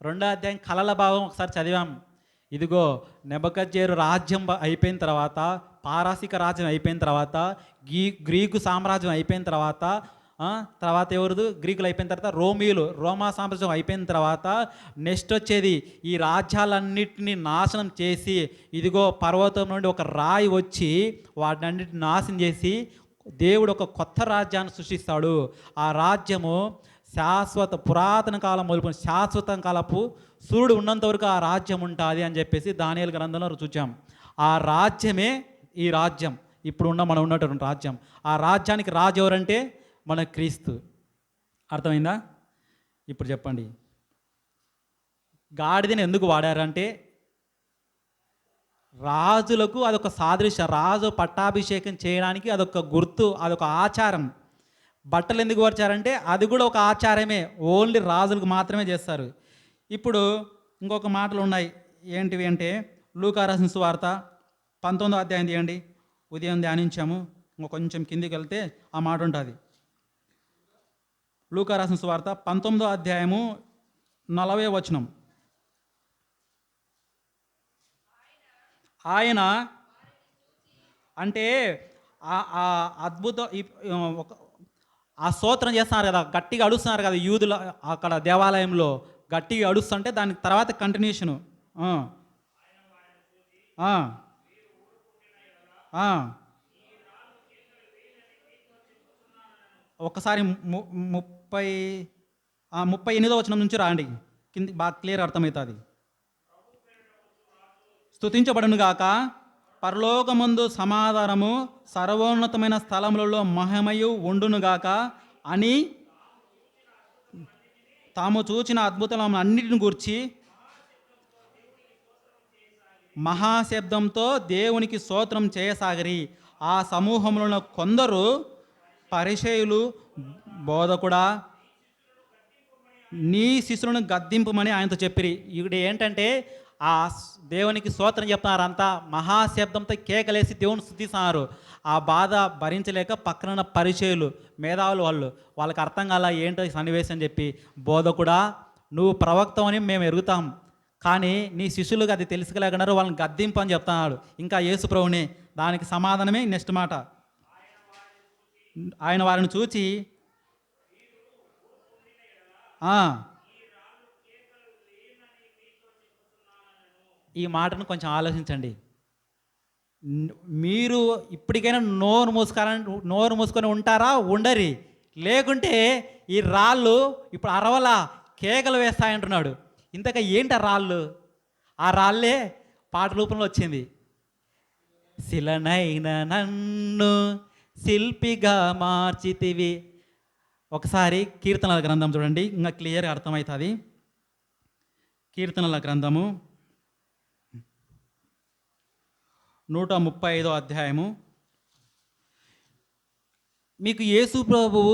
2వ అధ్యాయం కలల భాగం ఒకసారి చదివాం. ఇదిగో నెబుకద్నెజరు రాజ్యం అయిపోయిన తర్వాత, పారసీక రాజ్యం అయిపోయిన తర్వాత, గ్రీకు సామ్రాజ్యం అయిపోయిన తర్వాత, తర్వాత ఎవరిది, గ్రీకులు అయిపోయిన తర్వాత రోమా సామ్రాజ్యం అయిపోయిన తర్వాత నెక్స్ట్ వచ్చేది ఈ రాజ్యాలన్నింటినీ నాశనం చేసి, ఇదిగో పర్వతం నుండి ఒక రాయి వచ్చి వాటినన్నిటిని నాశనం చేసి దేవుడు ఒక కొత్త రాజ్యాన్ని సృష్టిస్తాడు. ఆ రాజ్యము శాశ్వత, పురాతన కాలం మొదలుకొని శాశ్వత కాలపు సూర్యుడు ఉన్నంత వరకు ఆ రాజ్యం ఉంటుంది అని చెప్పేసి దానియేలు గ్రంథంలో చూచాం. ఆ రాజ్యమే ఈ రాజ్యం, ఇప్పుడు మనం ఉన్నటువంటి రాజ్యం. ఆ రాజ్యానికి రాజు ఎవరంటే మన క్రీస్తు. అర్థమైందా? ఇప్పుడు చెప్పండి, గాడిదని ఎందుకు వాడారంటే రాజులకు అదొక సాదృశ్యం, రాజు పట్టాభిషేకం చేయడానికి అదొక గుర్తు, అదొక ఆచారం. బట్టలు ఎందుకు వచ్చారంటే అది కూడా ఒక ఆచారమే, ఓన్లీ రాజులకు మాత్రమే చేస్తారు. ఇప్పుడు ఇంకొక మాటలు ఉన్నాయి, ఏంటివి అంటే లూకా రాసిన సువార్త 19వ అధ్యాయం తీయండి. ఉదయం ధ్యానించాము, ఇంకో కొంచెం కిందికి వెళ్తే ఆ మాట ఉంటుంది. లూకా రాసిన సువార్త 19వ అధ్యాయము 40వ వచనం. ఆయన అంటే అద్భుతం, ఆ స్తోత్రం చేస్తున్నారు కదా, గట్టిగా అడుస్తున్నారు కదా యూదుల అక్కడ దేవాలయంలో, గట్టిగా అడుస్తుంటే దానికి తర్వాత కంటిన్యూషను. ఒకసారి 38వ వచనం నుంచి రాండి, కింది బాగా క్లియర్ అర్థమవుతుంది. స్తుతించబడును గాక, పరలోకమందు సమాధానము, సర్వోన్నతమైన స్థలములలో మహిమయు ఉండునుగాక అని తాము చూచిన అద్భుతములను అన్నిటిని గూర్చి మహాశబ్దంతో దేవునికి స్తోత్రం చేయసాగిరి. ఆ సమూహంలో కొందరు పరిసయ్యులు, బోధకుడా నీ శిష్యులను గద్దింపమని ఆయనతో చెప్పిరి. ఇక్కడ ఏంటంటే ఆ దేవునికి స్తోత్రం చెప్తున్నారంతా, మహాశబ్దంతో కేకలేసి దేవుని స్తుతిస్తున్నారు. ఆ బాధ భరించలేక పక్కన పరిచయులు, మేధావులు, వాళ్ళకి అర్థం కాల ఏంటో సన్నివేశం అని చెప్పి, బోధకుడా నువ్వు ప్రవక్తవని మేము ఎరుగుతాం, కానీ నీ శిష్యులకు అది తెలుసుకోలేకున్నారు, వాళ్ళని గద్దింపు అని చెప్తున్నాడు. ఇంకా యేసు ప్రభుని, దానికి సమాధానమే నెక్స్ట్ మాట. ఆయన వారిని చూచి ఈ మాటను కొంచెం ఆలోచించండి. మీరు ఇప్పటికైనా నోరు మూసుకొని ఉంటారా, ఉండరి? లేకుంటే ఈ రాళ్ళు ఇప్పుడు అరవలా కేకలు వేస్తాయంటున్నాడు. ఇంతక ఏంటి ఆ రాళ్ళు? ఆ రాళ్ళే పాట రూపంలో వచ్చింది. శిలనైన నన్ను శిల్పిగా మార్చితివి. ఒకసారి కీర్తనల గ్రంథం చూడండి, ఇంకా క్లియర్గా అర్థమవుతుంది. కీర్తనల గ్రంథము 135వ అధ్యాయము. మీకు యేసు ప్రభువు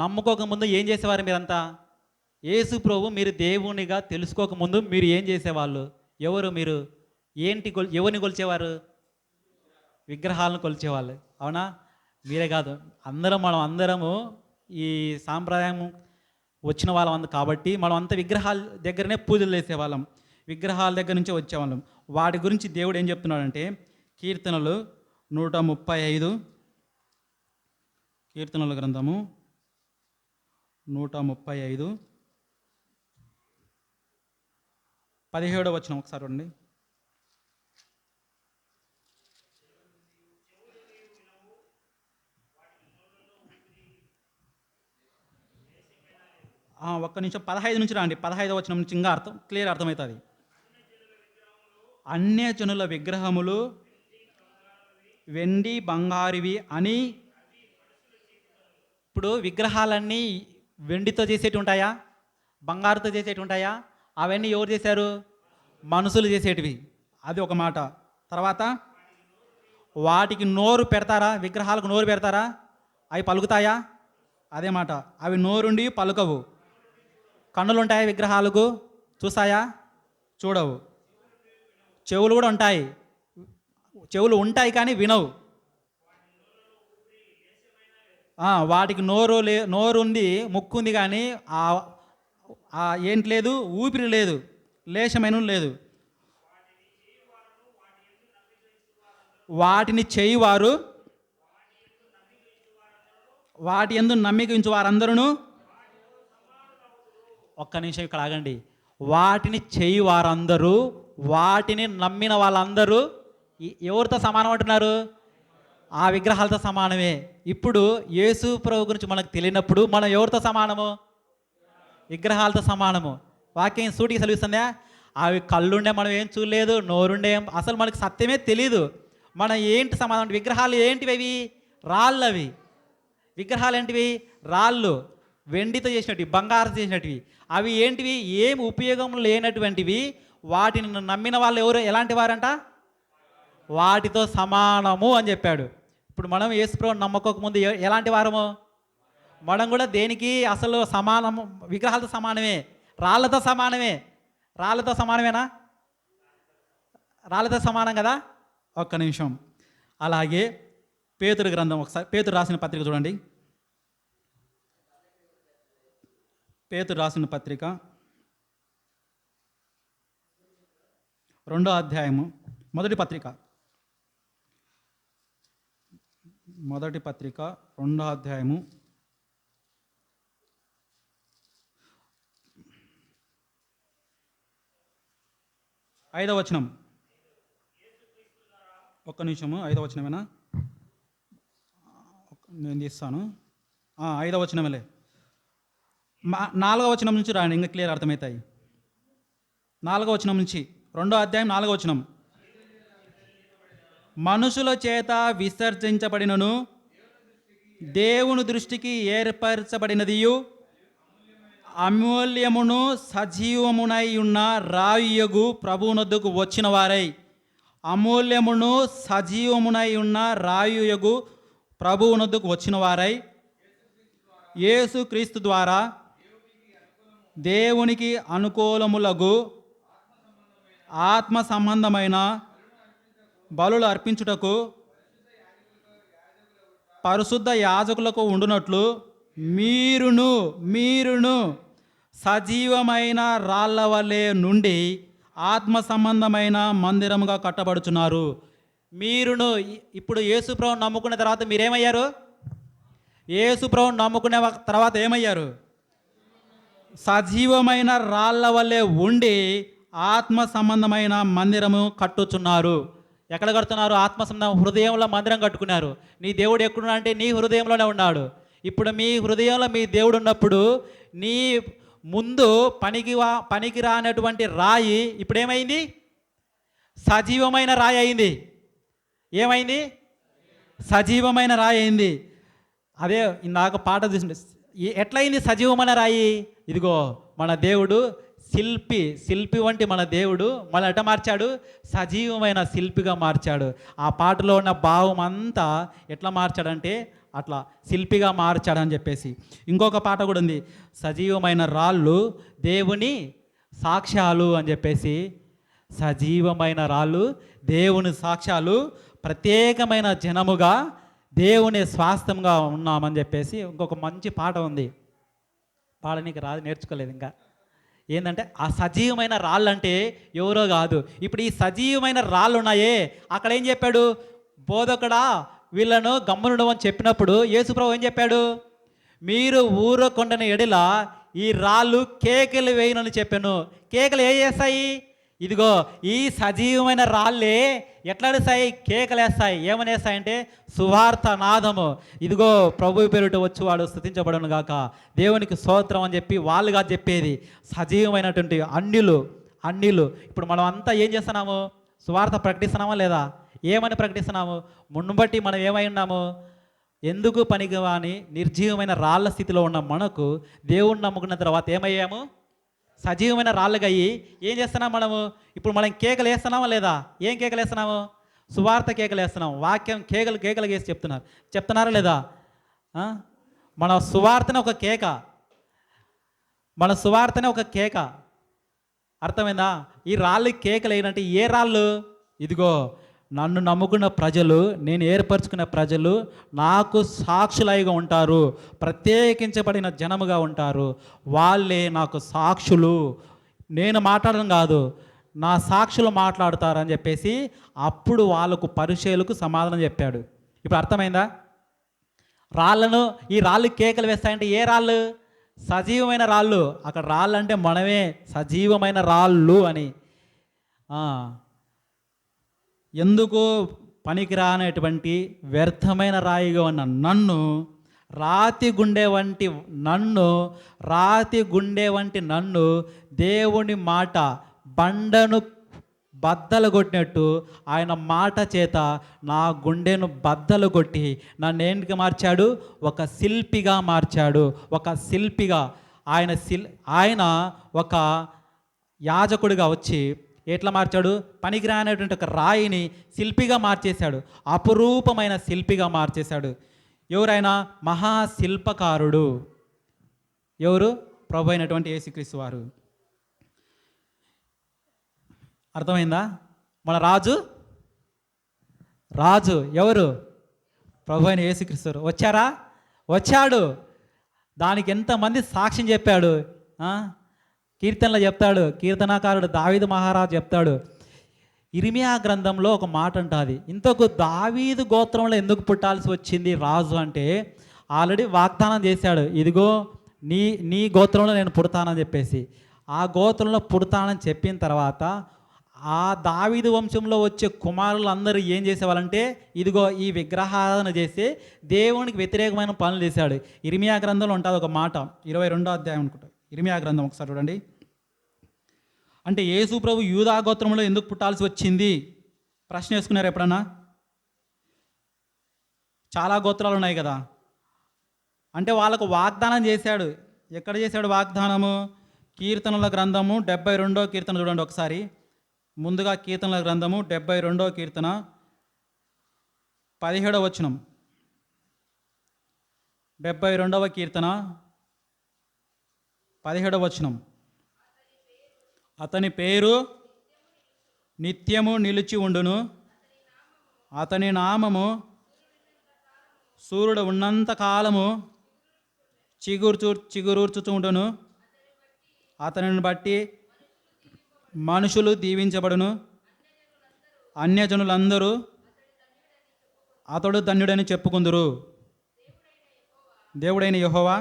నమ్ముకోకముందు ఏం చేసేవారు మీరంతా? యేసు ప్రభు మీరు దేవునిగా తెలుసుకోకముందు మీరు ఏం చేసేవాళ్ళు? ఎవరు మీరు? ఎవరిని కొలిచేవారు? విగ్రహాలను కొలిచేవాళ్ళు, అవునా? మీరే కాదు, మనం అందరము ఈ సాంప్రదాయం వచ్చిన వాళ్ళం కాబట్టి మనం అంతా విగ్రహాల దగ్గరనే పూజలు చేసేవాళ్ళం, విగ్రహాల దగ్గర నుంచే వచ్చేవాళ్ళం. వాటి గురించి దేవుడు ఏం చెప్తున్నాడంటే, కీర్తనలు 135, కీర్తనల గ్రంథము 135 17వ వచనం ఒకసారి ఉండి. ఒక్క నిమిషం, 15 నుంచి రండి. 15వ వచనం నుంచి ఇంకా క్లియర్ అర్థమవుతుంది. అన్యజనుల విగ్రహములు వెండి బంగారువి అని. ఇప్పుడు విగ్రహాలన్నీ వెండితో చేసేటి ఉంటాయా, బంగారుతో చేసేటి ఉంటాయా? అవన్నీ ఎవరు చేశారు? మనుషులు చేసేటివి. అది ఒక మాట. తర్వాత వాటికి నోరు పెడతారా? విగ్రహాలకు నోరు పెడతారా? అవి పలుకుతాయా? అదే మాట, అవి నోరుండి పలుకవు. కన్నులు ఉంటాయా విగ్రహాలకు? చూసాయా? చూడవు. చెవులు కూడా ఉంటాయి, చెవులు ఉంటాయి కానీ వినవు. వాటికి నోరు ఉంది, ముక్కు ఉంది, కానీ ఏంటి లేదు, ఊపిరి లేదు, లేశమైన లేదు. వాటిని చేయువారు, వాటి యందు నమ్మిక ఉంచు వారందరూ. ఒక్క నిమిషం ఇక్కడ ఆగండి. వాటిని చేయి వారందరూ, వాటిని నమ్మిన వాళ్ళందరూ ఎవరితో సమానం అంటున్నారు? ఆ విగ్రహాలతో సమానమే. ఇప్పుడు యేసు ప్రభు గురించి మనకు తెలియనప్పుడు మనం ఎవరితో సమానము? విగ్రహాలతో సమానము. వాక్యం సూటికి సెలవిస్తుందా? అవి కళ్ళుండే మనం ఏం చూడలేదు, నోరుండే అసలు మనకి సత్యమే తెలీదు. మనం ఏంటి సమానం? విగ్రహాలు ఏంటివి? అవి రాళ్ళు. అవి విగ్రహాలు ఏంటివి? రాళ్ళు, వెండితో చేసినవి, బంగారం చేసినవి. అవి ఏంటివి? ఏం ఉపయోగం లేనటువంటివి. వాటిని నమ్మిన వాళ్ళు ఎవరు ఎలాంటి వారంట? వాటితో సమానము అని చెప్పాడు. ఇప్పుడు మనం యేసుప్రభువుని నమ్మకోకముందు ఎలాంటి వారము? మనం కూడా దేనికి అసలు సమానము? విగ్రహాలతో సమానమే, రాళ్ళతో సమానమే. రాళ్ళతో సమానమేనా? రాళ్ళతో సమానం కదా. ఒక్క నిమిషం. అలాగే పేతురు గ్రంథం, ఒకసారి పేతురు రాసిన పత్రిక చూడండి. పేతురు రాసిన పత్రిక 2వ అధ్యాయము, మొదటి పత్రిక 2వ అధ్యాయము 5వ వచనం. ఒక్క నిమిషము, 5వ వచనమేనా? నేను తీస్తాను. 5వ వచనమేలే. 4వ వచనం నుంచి రాండి, ఇంకా క్లియర్ అర్థమవుతాయి. 4వ వచనం నుంచి, 2వ అధ్యాయం 4వ వచనం. మనుషుల చేత విసర్జించబడినను దేవుని దృష్టికి ఏర్పరచబడినదియు అమూల్యమును సజీవమునై ఉన్న రాయుయగు ప్రభువునొద్దకు వచ్చిన వారై, అమూల్యమును సజీవమునై ఉన్న రాయుయగు ప్రభువునొద్దకు వచ్చిన వారై, యేసుక్రీస్తు ద్వారా దేవునికి అనుకూలములగు ఆత్మ సంబంధమైన బలులు అర్పించుటకు పరిశుద్ధ యాజకులకు ఉండునట్లు మీరును సజీవమైన రాళ్ళ వలె నుండి ఆత్మ సంబంధమైన మందిరముగా కట్టబడుచున్నారు. మీరును ఇప్పుడు యేసుప్రభువుని నమ్ముకున్న తర్వాత మీరేమయ్యారు? యేసుప్రభువుని నమ్ముకునే తర్వాత ఏమయ్యారు? సజీవమైన రాళ్ళ వలె ఉండి ఆత్మ సంబంధమైన మందిరము కట్టుచున్నారు. ఎక్కడ కడుతున్నారు? ఆత్మ సంబంధం, హృదయంలో మందిరం కట్టుకున్నారు. నీ దేవుడు ఎక్కడున్నా అంటే నీ హృదయంలోనే ఉన్నాడు. ఇప్పుడు మీ హృదయంలో మీ దేవుడు ఉన్నప్పుడు నీ ముందు పనికి రానటువంటి రాయి ఇప్పుడు ఏమైంది? సజీవమైన రాయి అయింది. ఏమైంది? సజీవమైన రాయి అయింది. అదే ఇందాక పాట చూసింది. ఎట్లయింది సజీవమైన రాయి? ఇదిగో మన దేవుడు శిల్పి వంటి మన దేవుడు మన ఎట్లా మార్చాడు? సజీవమైన శిల్పిగా మార్చాడు. ఆ పాటలో ఉన్న భావం అంతా ఎట్లా మార్చాడంటే అట్లా శిల్పిగా మార్చాడని చెప్పేసి. ఇంకొక పాట కూడా ఉంది, సజీవమైన రాళ్ళు దేవుని సాక్ష్యాలు అని చెప్పేసి. సజీవమైన రాళ్ళు దేవుని సాక్ష్యాలు, ప్రత్యేకమైన జనముగా దేవుని స్వాస్థ్యంగా ఉన్నామని చెప్పేసి ఇంకొక మంచి పాట ఉంది. పాడనీకి రాదు, నేర్చుకోలేదు ఇంకా. ఏంటంటే ఆ సజీవమైన రాళ్ళు అంటే ఎవరో కాదు. ఇప్పుడు ఈ సజీవమైన రాళ్ళు ఉన్నాయే, అక్కడ ఏం చెప్పాడు బోధకుడా? వీళ్ళను గమ్మునుండమని చెప్పినప్పుడు యేసుప్రభు ఏం చెప్పాడు? మీరు ఊరకొండని ఎడిల ఈ రాళ్ళు కేకలు వేయనని చెప్పాను. కేకలు ఏ చేస్తాయి? ఇదిగో ఈ సజీవమైన రాళ్ళే ఎట్లా వేస్తాయి? కేకలు వేస్తాయి. ఏమని వేస్తాయంటే సువార్త నాదము. ఇదిగో ప్రభు పేరుట వచ్చి వాడు స్తుతించబడను గాక, దేవునికి స్తోత్రం అని చెప్పి వాళ్ళుగా చెప్పేది సజీవమైనటువంటి అన్యులు. ఇప్పుడు మనం అంతా ఏం చేస్తున్నాము? సువార్త ప్రకటిస్తున్నామా లేదా? ఏమని ప్రకటిస్తున్నాము? మున్బట్టి మనం ఏమై ఉన్నాము? ఎందుకు పనికివాని నిర్జీవమైన రాళ్ళ స్థితిలో ఉన్న మనకు దేవుణ్ణి నమ్ముకున్న తర్వాత ఏమయ్యాము? సజీవమైన రాళ్ళుగా అయ్యి ఏం చేస్తున్నాం మనము? ఇప్పుడు మనం కేకలు వేస్తున్నామా లేదా? ఏం కేకలు వేస్తున్నాము? సువార్త కేకలు వేస్తున్నాము. వాక్యం కేకలు వేసి చెప్తున్నారా లేదా? మన సువార్తనే ఒక కేక. అర్థమైందా? ఈ రాళ్ళు కేకలు అయినట్టు ఏ రాళ్ళు? ఇదిగో నన్ను నమ్ముకున్న ప్రజలు, నేను ఏర్పరచుకున్న ప్రజలు నాకు సాక్షులైగా ఉంటారు, ప్రత్యేకించబడిన జనముగా ఉంటారు. వాళ్ళే నాకు సాక్షులు. నేను మాట్లాడడం కాదు, నా సాక్షులు మాట్లాడతారని చెప్పేసి అప్పుడు వాళ్ళకు పరిచయులకు సమాధానం చెప్పాడు. ఇప్పుడు అర్థమైందా? రాళ్ళను, ఈ రాళ్ళు కేకలు వేస్తాయంటే ఏ రాళ్ళు? సజీవమైన రాళ్ళు. అక్కడ రాళ్ళు అంటే మనమే సజీవమైన రాళ్ళు అని. ఎందుకు పనికిరానటువంటి వ్యర్థమైన రాయిగా ఉన్న నన్ను, రాతి గుండె వంటి నన్ను దేవుని మాట బండను బద్దలు కొట్టినట్టు ఆయన మాట చేత నా గుండెను బద్దలు కొట్టి నన్ను ఏంటిగా మార్చాడు? ఒక శిల్పిగా మార్చాడు. ఒక శిల్పిగా ఆయన ఒక యాజకుడిగా వచ్చి ఎట్లా మార్చాడు? పనికిరానటువంటి ఒక రాయిని శిల్పిగా మార్చేశాడు. అపురూపమైన శిల్పిగా మార్చేశాడు. ఎవరైనా? మహాశిల్పకారుడు. ఎవరు? ప్రభు అయినటువంటి యేసుక్రీస్తు వారు. అర్థమైందా? మన రాజు ఎవరు? ప్రభు అయిన యేసుక్రీస్తు వచ్చాడు. దానికి ఎంతమంది సాక్ష్యం చెప్పాడు? కీర్తనలో చెప్తాడు, కీర్తనాకారుడు దావీదు మహారాజు చెప్తాడు, ఇర్మియా గ్రంథంలో ఒక మాట ఉంటుంది, ఇంతకు దావీదు గోత్రంలో ఎందుకు పుట్టాల్సి వచ్చింది రాజు అంటే, ఆల్రెడీ వాగ్దానం చేశాడు, ఇదిగో నీ గోత్రంలో నేను పుడతానని చెప్పేసి. ఆ గోత్రంలో పుడతానని చెప్పిన తర్వాత ఆ దావీదు వంశంలో వచ్చే కుమారులందరూ ఏం చేసేవాళ్ళంటే, ఇదిగో ఈ విగ్రహారాధన చేసి దేవునికి వ్యతిరేకమైన పనులు చేశాడు. ఇర్మియా గ్రంథంలో ఉంటుంది ఒక మాట, 22వ అధ్యాయం అనుకుంటా, ఇర్మియా గ్రంథం ఒకసారి చూడండి. అంటే యేసు ప్రభు యూదా గోత్రంలో ఎందుకు పుట్టాల్సి వచ్చింది ప్రశ్న వేసుకున్నారు ఎప్పుడన్నా? చాలా గోత్రాలు ఉన్నాయి కదా. అంటే వాళ్ళకు వాగ్దానం చేశాడు. ఎక్కడ చేశాడు వాగ్దానము? కీర్తనల గ్రంథము 72వ కీర్తన చూడండి ఒకసారి. ముందుగా కీర్తనల గ్రంథము 72వ కీర్తన 17వ వచనం. 72వ కీర్తన 17వ వచనం. అతని పేరు నిత్యము నిలిచి ఉండును, అతని నామము సూర్యుడు ఉన్నంత కాలము చిగురూర్చుచు ఉండును, అతనిని బట్టి మనుషులు దీవించబడును, అన్యజనులందరూ అతడు ధన్యుడని చెప్పుకుందురు. దేవుడైన యెహోవా.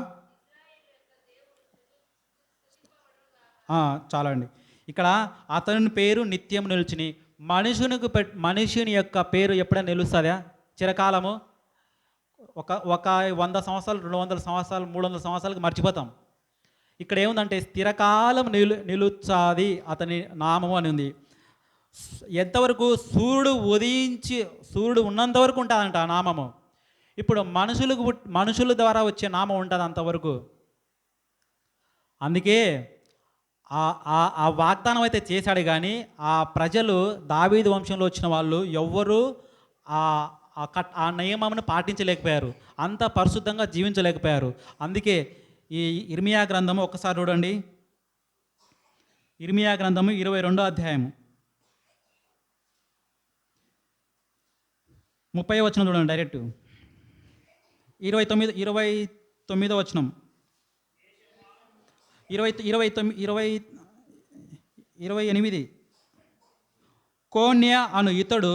చాలండి. ఇక్కడ అతని పేరు నిత్యం నిలిచిని. మనుషుని యొక్క పేరు ఎప్పుడైనా నిలుస్తుందా? చిరకాలము. ఒక 100 సంవత్సరాలు, 200 సంవత్సరాలు, 300 సంవత్సరాలకు మర్చిపోతాం. ఇక్కడ ఏముందంటే స్థిరకాలం నిలుచాది అతని నామము అని ఉంది. ఎంతవరకు? సూర్యుడు ఉన్నంత వరకు ఉంటుందంట ఆ నామము. ఇప్పుడు మనుషుల ద్వారా వచ్చే నామం ఉంటుంది అంతవరకు. అందుకే ఆ వాగ్దానం అయితే చేశాడు, కానీ ఆ ప్రజలు, దావీదు వంశంలో వచ్చిన వాళ్ళు ఎవ్వరూ ఆ నియమాన్ని పాటించలేకపోయారు, అంత పరిశుద్ధంగా జీవించలేకపోయారు. అందుకే ఈ ఇర్మియా గ్రంథము ఒకసారి చూడండి. ఇర్మియా గ్రంథము 22వ అధ్యాయము 30వ వచనం చూడండి డైరెక్ట్. 29వ వచనం, 28. కోన్య అను ఇతడు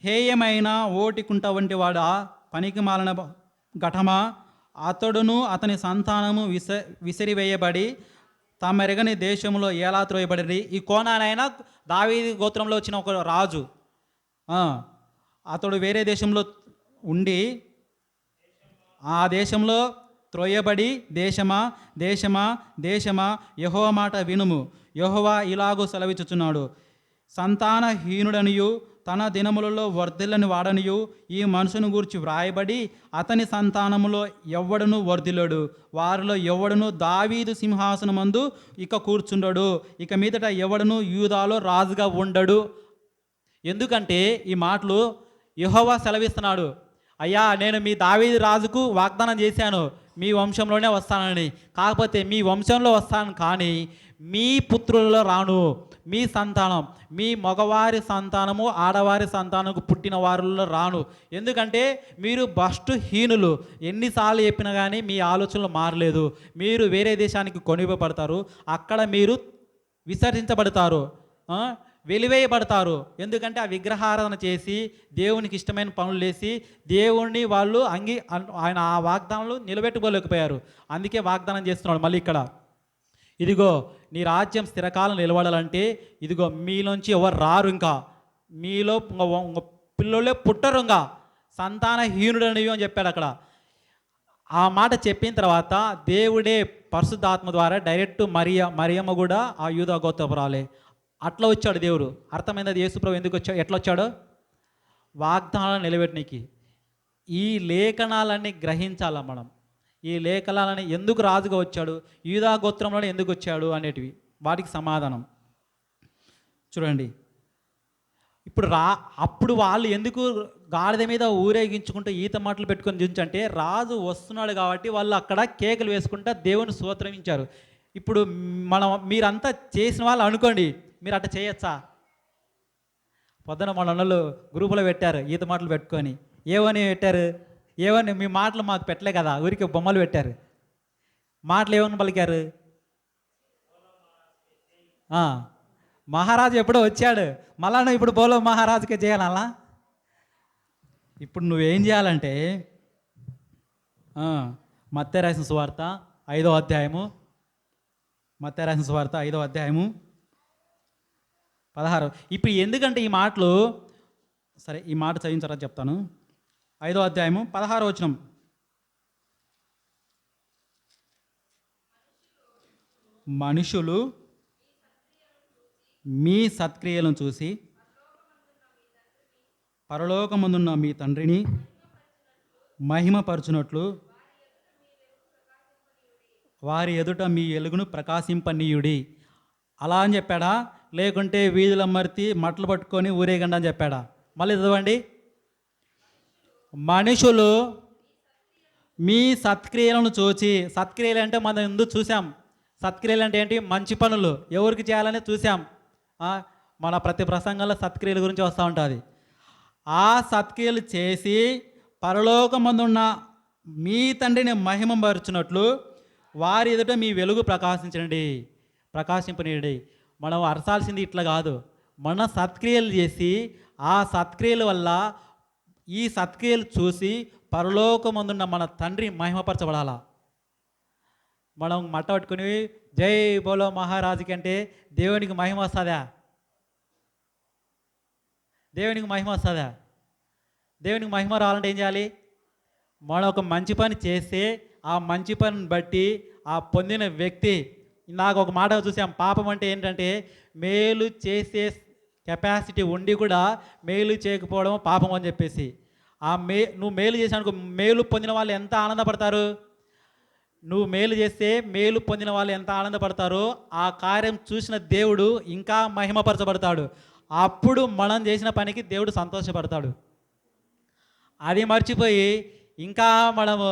హేయమైన ఓటికుంట వంటి వాడా, పనికి మాలిన ఘటమా, అతడును అతని సంతానము విసిరివేయబడి తమరెగని దేశంలో ఎలా త్రోయబడి. ఈ కోనానైనా దావీదు గోత్రంలో వచ్చిన ఒక రాజు, అతడు వేరే దేశంలో ఉండి ఆ దేశంలో త్రోయబడి, దేశమా యెహోవా మాట వినుము, యెహోవా ఇలాగూ సెలవిచ్చుచున్నాడు, సంతానహీనుడనియు తన దినములలో వర్ధిల్లని వాడనియు ఈ మనుషుని గూర్చి వ్రాయబడి, అతని సంతానములో ఎవ్వడును వర్ధిల్లడు, వారిలో ఎవడును దావీదు సింహాసనమందు ఇక కూర్చుండడు, ఇక మీదట ఎవడును యూదాలో రాజుగా ఉండడు. ఎందుకంటే ఈ మాటలు యెహోవా సెలవిస్తున్నాడు. అయ్యా, నేను మీ దావీదు రాజుకు వాగ్దానం చేశాను, మీ వంశంలోనే వస్తానని. కాకపోతే మీ వంశంలో వస్తాను, కానీ మీ పుత్రులలో రాను, మీ సంతానం, మీ మగవారి సంతానము ఆడవారి సంతానము పుట్టిన వారిలో రాను. ఎందుకంటే మీరు భ్రష్టుహీనులు. ఎన్నిసార్లు చెప్పినా కానీ మీ ఆలోచనలు మారలేదు. మీరు వేరే దేశానికి కొనివ్వబడతారు, అక్కడ మీరు విసర్జించబడతారు, వెలివేయబడతారు. ఎందుకంటే ఆ విగ్రహారాధన చేసి దేవునికి ఇష్టమైన పనులు చేసి దేవుణ్ణి వాళ్ళు ఆయన ఆ వాగ్దానాలు నిలబెట్టుకోలేకపోయారు. అందుకే వాగ్దానం చేస్తున్నాడు మళ్ళీ ఇక్కడ, ఇదిగో నీ రాజ్యం స్థిరకాలం నిలబడాలంటే ఇదిగో మీలోంచి ఎవరు రారు, ఇంకా మీలో పిల్లలే పుట్టరు, ఇంకా సంతానహీనుడనివి అని చెప్పాడు అక్కడ. ఆ మాట చెప్పిన తర్వాత దేవుడే పరిశుద్ధాత్మ ద్వారా డైరెక్ట్ మరియమ్మ కూడా ఆ యూదా గోత్రపురాలే. అట్లా వచ్చాడు దేవుడు. అర్థమైంది అది యేసుప్రభు ఎందుకు వచ్చాడు, ఎట్లా వచ్చాడో? వాగ్దానాలను నిలబెట్టడానికి. ఈ లేఖనాలన్నీ గ్రహించాల మనం. ఈ లేఖనాలని ఎందుకు రాజుగా వచ్చాడు, యూదా గోత్రంలోనే ఎందుకు వచ్చాడు అనేటివి, వాటికి సమాధానం చూడండి. ఇప్పుడు అప్పుడు వాళ్ళు ఎందుకు గాడిద మీద ఊరేగించుకుంటూ ఈత మాటలు పెట్టుకొని చూంచంటే రాజు వస్తున్నాడు కాబట్టి వాళ్ళు అక్కడ కేకలు వేసుకుంటా దేవుని స్తోత్రమించారు. ఇప్పుడు మీరంతా చేసిన వాళ్ళు అనుకోండి, మీరు అట్లా చేయొచ్చా? పొద్దున మన అన్నలు గ్రూపులో పెట్టారు ఈత మాటలు పెట్టుకొని. ఏమని పెట్టారు? ఏమని? మీ మాటలు మాకు పెట్టలే కదా, ఊరికి బొమ్మలు పెట్టారు. మాటలు ఏమని పలికారు? మహారాజు ఎప్పుడో వచ్చాడు, మళ్ళా ఇప్పుడు బోలో మహారాజుకే చేయాలా? ఇప్పుడు నువ్వేం చేయాలంటే మత్తయి రాసిన సువార్త 5వ అధ్యాయము, మత్తయి రాసిన సువార్త 5వ అధ్యాయము 16. ఇప్పుడు ఎందుకంటే ఈ మాటలు, సరే ఈ మాట చదివించారా చెప్తాను. 5వ అధ్యాయము 16వ వచనం. మనుషులు మీ సత్క్రియలను చూసి పరలోకమందున్న మీ తండ్రిని మహిమపరచునట్లు వారి ఎదుట మీ వెలుగును ప్రకాశింపనీయుడి. అలా అని చెప్పాడా? లేకుంటే వీధుల మర్తి మట్టలు పట్టుకొని ఊరేగండి అని చెప్పాడా? మళ్ళీ చదవండి. మనుషులు మీ సత్క్రియలను చూచి, సత్క్రియలు అంటే మనం ఎందుకు చూసాం, సత్క్రియలు అంటే ఏంటి? మంచి పనులు ఎవరికి చేయాలని చూసాం. మన ప్రతి ప్రసంగంలో సత్క్రియల గురించి వస్తూ ఉంటుంది. ఆ సత్క్రియలు చేసి పరలోకమందున్న మీ తండ్రిని మహిమపరచునట్లు వారి ఎదుట మీ వెలుగు ప్రకాశింపనీయండి. మనం అరసాల్సింది ఇట్లా కాదు, మన సత్క్రియలు చేసి ఆ సత్క్రియల వల్ల ఈ సత్క్రియలు చూసి పరలోకమందున్న మన తండ్రి మహిమపరచబడాలా. మనం మట్ట పట్టుకుని జై బోలో మహారాజుకి అంటే దేవునికి మహిమ వస్తుందా? దేవునికి మహిమ వస్తుందా? దేవునికి మహిమ రావాలంటే ఏం చేయాలి? మనం ఒక మంచి పని చేస్తే ఆ మంచి పనిని బట్టి ఆ పొందిన వ్యక్తి, నాకు ఒక మాట చూసాం, పాపం అంటే ఏంటంటే మేలు చేసే కెపాసిటీ ఉండి కూడా మేలు చేయకపోవడం పాపం అని చెప్పేసి. నువ్వు మేలు చేసానుకో, మేలు పొందిన వాళ్ళు ఎంత ఆనందపడతారు? నువ్వు మేలు చేస్తే మేలు పొందిన వాళ్ళు ఎంత ఆనందపడతారో ఆ కార్యం చూసిన దేవుడు ఇంకా మహిమపరచబడతాడు. అప్పుడు మనం చేసిన పనికి దేవుడు సంతోషపడతాడు. అది మర్చిపోయి ఇంకా మనము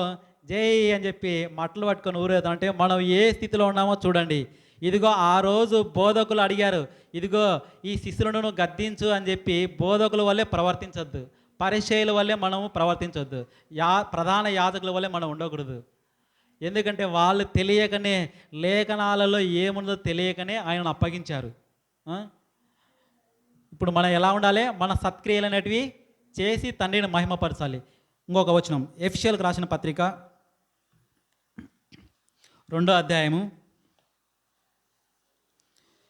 జై అని చెప్పి మట్టలు పట్టుకొని ఊరేద్దాం అంటే మనం ఏ స్థితిలో ఉన్నామో చూడండి. ఇదిగో ఆ రోజు బోధకులు అడిగారు, ఇదిగో ఈ శిష్యులను గద్దించు అని చెప్పి. బోధకుల వల్లే ప్రవర్తించొద్దు, పరిచయుల వల్లే మనము ప్రవర్తించొద్దు, ప్రధాన యాజకుల వల్లే మనం ఉండకూడదు. ఎందుకంటే వాళ్ళు తెలియకనే, లేఖనాలలో ఏముందో తెలియకనే ఆయనను అప్పగించారు. ఇప్పుడు మనం ఎలా ఉండాలి? మన సత్క్రియలు అనేటివి చేసి తండ్రిని మహిమపరచాలి. ఇంకొక వచనం, ఎఫెసీయులకు రాసిన పత్రిక 2వ అధ్యాయము.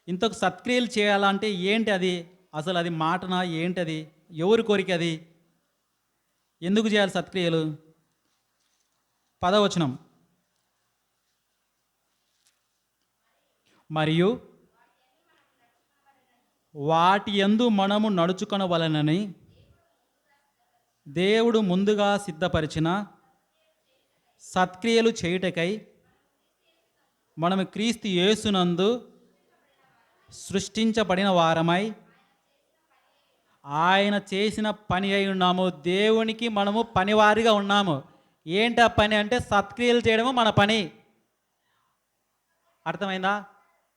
ఇంతకు సత్క్రియలు చేయాలంటే ఏంటి అది? అసలు అది మాటనా ఏంటి? అది ఎవరి కోరిక? అది ఎందుకు చేయాలి సత్క్రియలు? 10వ వచనం, మరియు వాటి యందు మనము నడుచుకొనవలెనని దేవుడు ముందుగా సిద్ధపరిచిన సత్క్రియలు చేయుటకై మనము క్రీస్తు యేసునందు సృష్టించబడిన వారమై ఆయన చేసిన పని అయి ఉన్నాము. దేవునికి మనము పనివారిగా ఉన్నాము. ఏంటి ఆ పని అంటే సత్క్రియలు చేయడము మన పని. అర్థమైందా?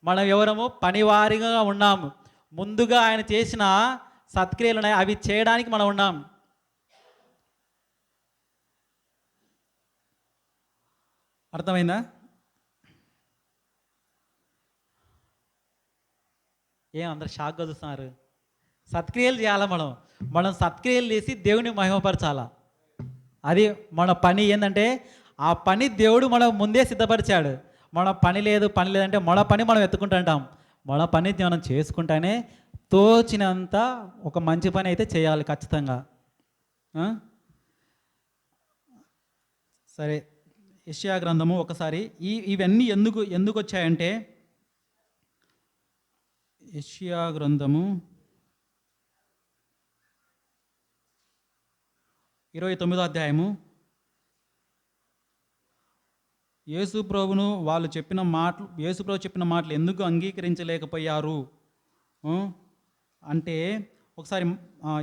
మనం ఎవరము పనివారిగా ఉన్నాము. ముందుగా ఆయన చేసిన సత్క్రియలు ఉన్నాయి, అవి చేయడానికి మనం ఉన్నాం. అర్థమైందా? ఏం అందరు షాక్గా చూస్తున్నారు? సత్క్రియలు చేయాలా మనం. మనం సత్క్రియలు చేసి దేవుని మహిమపరచాలా. అది మన పని. ఏంటంటే ఆ పని దేవుడు మనం ముందే సిద్ధపరిచాడు. మన పని లేదంటే మన పని మనం ఎత్తుకుంటుంటాం. మన పని మనం చేసుకుంటానే తోచినంత ఒక మంచి పని అయితే చేయాలి ఖచ్చితంగా. సరే, యెషయా గ్రంథము ఒకసారి ఇవన్నీ ఎందుకు వచ్చాయంటే, యెషయా గ్రంథము 29వ అధ్యాయము. యేసుప్రభు చెప్పిన మాటలు ఎందుకు అంగీకరించలేకపోయారు అంటే, ఒకసారి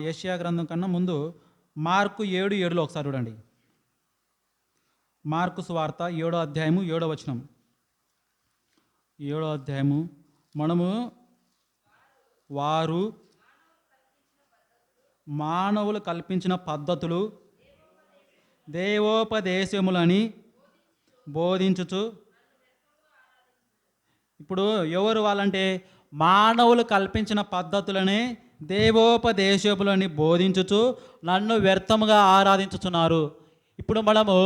యెషయా గ్రంథం కన్నా ముందు మార్కు 7:7 ఒకసారి చూడండి. మార్కు సువార్త 7వ అధ్యాయము 7వ వచనం. 7వ అధ్యాయము. మనము వారు మానవులు కల్పించిన పద్ధతులు దేవోపదేశములని బోధించుచు. ఇప్పుడు ఎవరు వాళ్ళంటే, మానవులు కల్పించిన పద్ధతులని దేవోపదేశములని బోధించుచు నన్ను వ్యర్థముగా ఆరాధించుచున్నారు. ఇప్పుడు మనము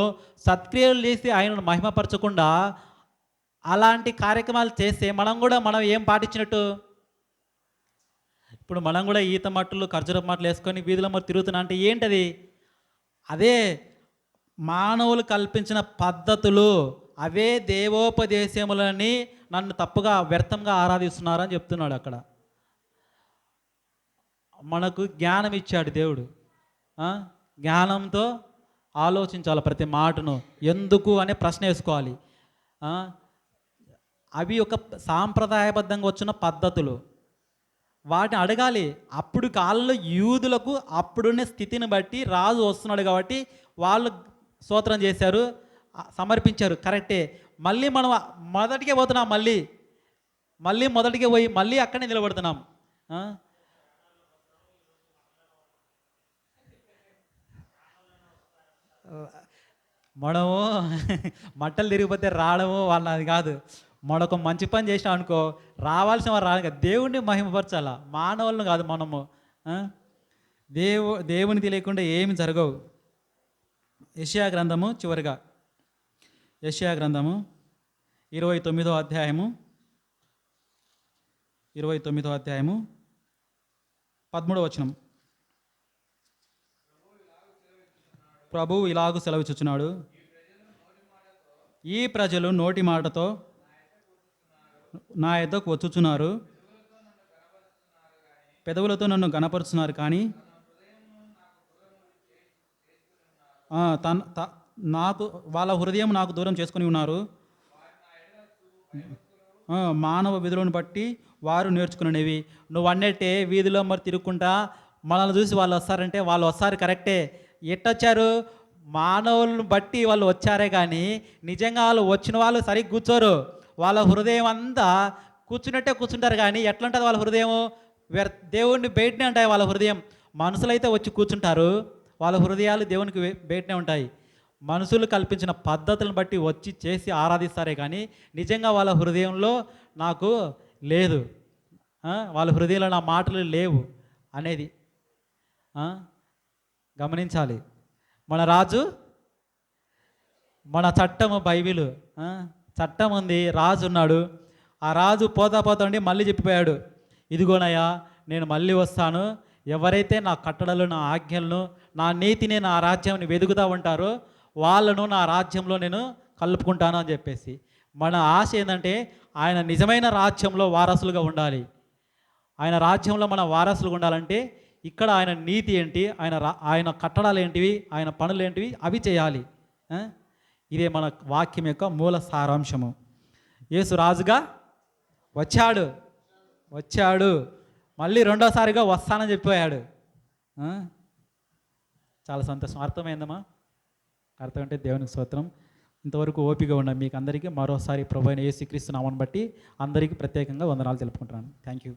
సత్క్రియలు చేసి ఆయనను మహిమపరచకుండా అలాంటి కార్యక్రమాలు చేస్తే మనం ఏం పాటించినట్టు? ఇప్పుడు మనం కూడా ఈత మట్టులు ఖర్జూర మట్టలు వేసుకొని వీధుల మరి తిరుగుతున్నా అంటే ఏంటది? అదే మానవులు కల్పించిన పద్ధతులు, అవే దేవోపదేశములని నన్ను తప్పుగా వ్యర్థంగా ఆరాధిస్తున్నారని చెప్తున్నాడు అక్కడ. మనకు జ్ఞానం ఇచ్చాడు దేవుడు. జ్ఞానంతో ఆలోచించాలి ప్రతి మాటను. ఎందుకు అనే ప్రశ్న వేసుకోవాలి. అవి ఒక సాంప్రదాయబద్ధంగా వచ్చిన పద్ధతులు, వాటిని అడగాలి. అప్పుడు కాలంలో యూదులకు అప్పుడున్న స్థితిని బట్టి రాజు వస్తున్నాడు కాబట్టి వాళ్ళు స్తోత్రం చేశారు, సమర్పించారు, కరెక్టే. మళ్ళీ మనం మొదటికే పోతున్నాం, మళ్ళీ మొదటికే పోయి మళ్ళీ అక్కడే నిలబడుతున్నాం. మనము మట్టలు తిరిగిపోతే రావడము వాళ్ళది కాదు. మనొక మంచి పని చేసినాం అనుకో, రావాల్సిన వారు రాదు కదా. దేవుణ్ణి మహిమపరచాల, మానవులను కాదు. మనము దేవుని తెలియకుండా ఏమి జరగవు. యెషయా గ్రంథము చివరిగా, యెషయా గ్రంథము 29వ అధ్యాయము 13వ వచనం. ప్రభువు ఇలాగూ సెలవిచ్చుచున్నాడు, ఈ ప్రజలు నోటి మాటతో నా యొద్దకు వచ్చుచున్నారు, పెదవులతో నన్ను గణపరుచున్నారు, కానీ నాకు వాళ్ళ హృదయం నాకు దూరం చేసుకుని ఉన్నారు. మానవ విధులను బట్టి వారు నేర్చుకునేవి. నువ్వు అన్నట్టే వీధిలో మరి తిరుగుకుంటా మనల్ని చూసి వాళ్ళు వస్తారంటే వాళ్ళు వస్తారు, కరెక్టే. ఎట్టొచ్చారు? మానవులను బట్టి వాళ్ళు వచ్చారే కానీ నిజంగా వాళ్ళు వచ్చిన వాళ్ళు సరిగ్గా కూర్చోరు. వాళ్ళ హృదయం అంతా కూర్చున్నట్టే కూర్చుంటారు, కానీ ఎట్లా ఉంటుంది వాళ్ళ హృదయం? దేవుడిని బయటనే ఉంటాయి వాళ్ళ హృదయం. మనుషులైతే వచ్చి కూర్చుంటారు, వాళ్ళ హృదయాలు దేవునికి బయటనే ఉంటాయి. మనుషులు కల్పించిన పద్ధతులను బట్టి వచ్చి చేసి ఆరాధిస్తారే కానీ నిజంగా వాళ్ళ హృదయంలో నాకు లేదు, వాళ్ళ హృదయంలో నా మాటలు లేవు అనేది గమనించాలి. మన రాజు, మన చట్టము బైబిలు, చట్టం ఉంది, రాజు ఉన్నాడు. ఆ రాజు పోతా మళ్ళీ చెప్పిపోయాడు, ఇదిగోనయ్యా నేను మళ్ళీ వస్తాను, ఎవరైతే నా కట్టడలు, నా ఆజ్ఞలను, నా నీతిని, నా రాజ్యాన్ని వెతుకుతూ ఉంటారో వాళ్ళను నా రాజ్యంలో నేను కలుపుకుంటాను అని చెప్పేసి. మన ఆశ ఏంటంటే ఆయన నిజమైన రాజ్యంలో వారసులుగా ఉండాలి. ఆయన రాజ్యంలో మన వారసులుగా ఉండాలంటే ఇక్కడ ఆయన నీతి ఏంటి, ఆయన కట్టడాలు ఏంటివి, ఆయన పనులు ఏంటివి, అవి చేయాలి. ఇదే మన వాక్యం యొక్క మూల సారాంశము. యేసు రాజుగా వచ్చాడు, మళ్ళీ రెండోసారిగా వస్తానని చెప్పిపోయాడు. చాలా సంతోషం. అర్థమైందమ్మా? అర్థమంటే దేవునికి స్తోత్రం. ఇంతవరకు ఓపిక ఉన్న మీకు అందరికీ మరోసారి ప్రభు అయిన యేసుక్రీస్తు నామమును బట్టి అందరికీ ప్రత్యేకంగా వందనాలు తెలుపుకుంటున్నాను. Thank you.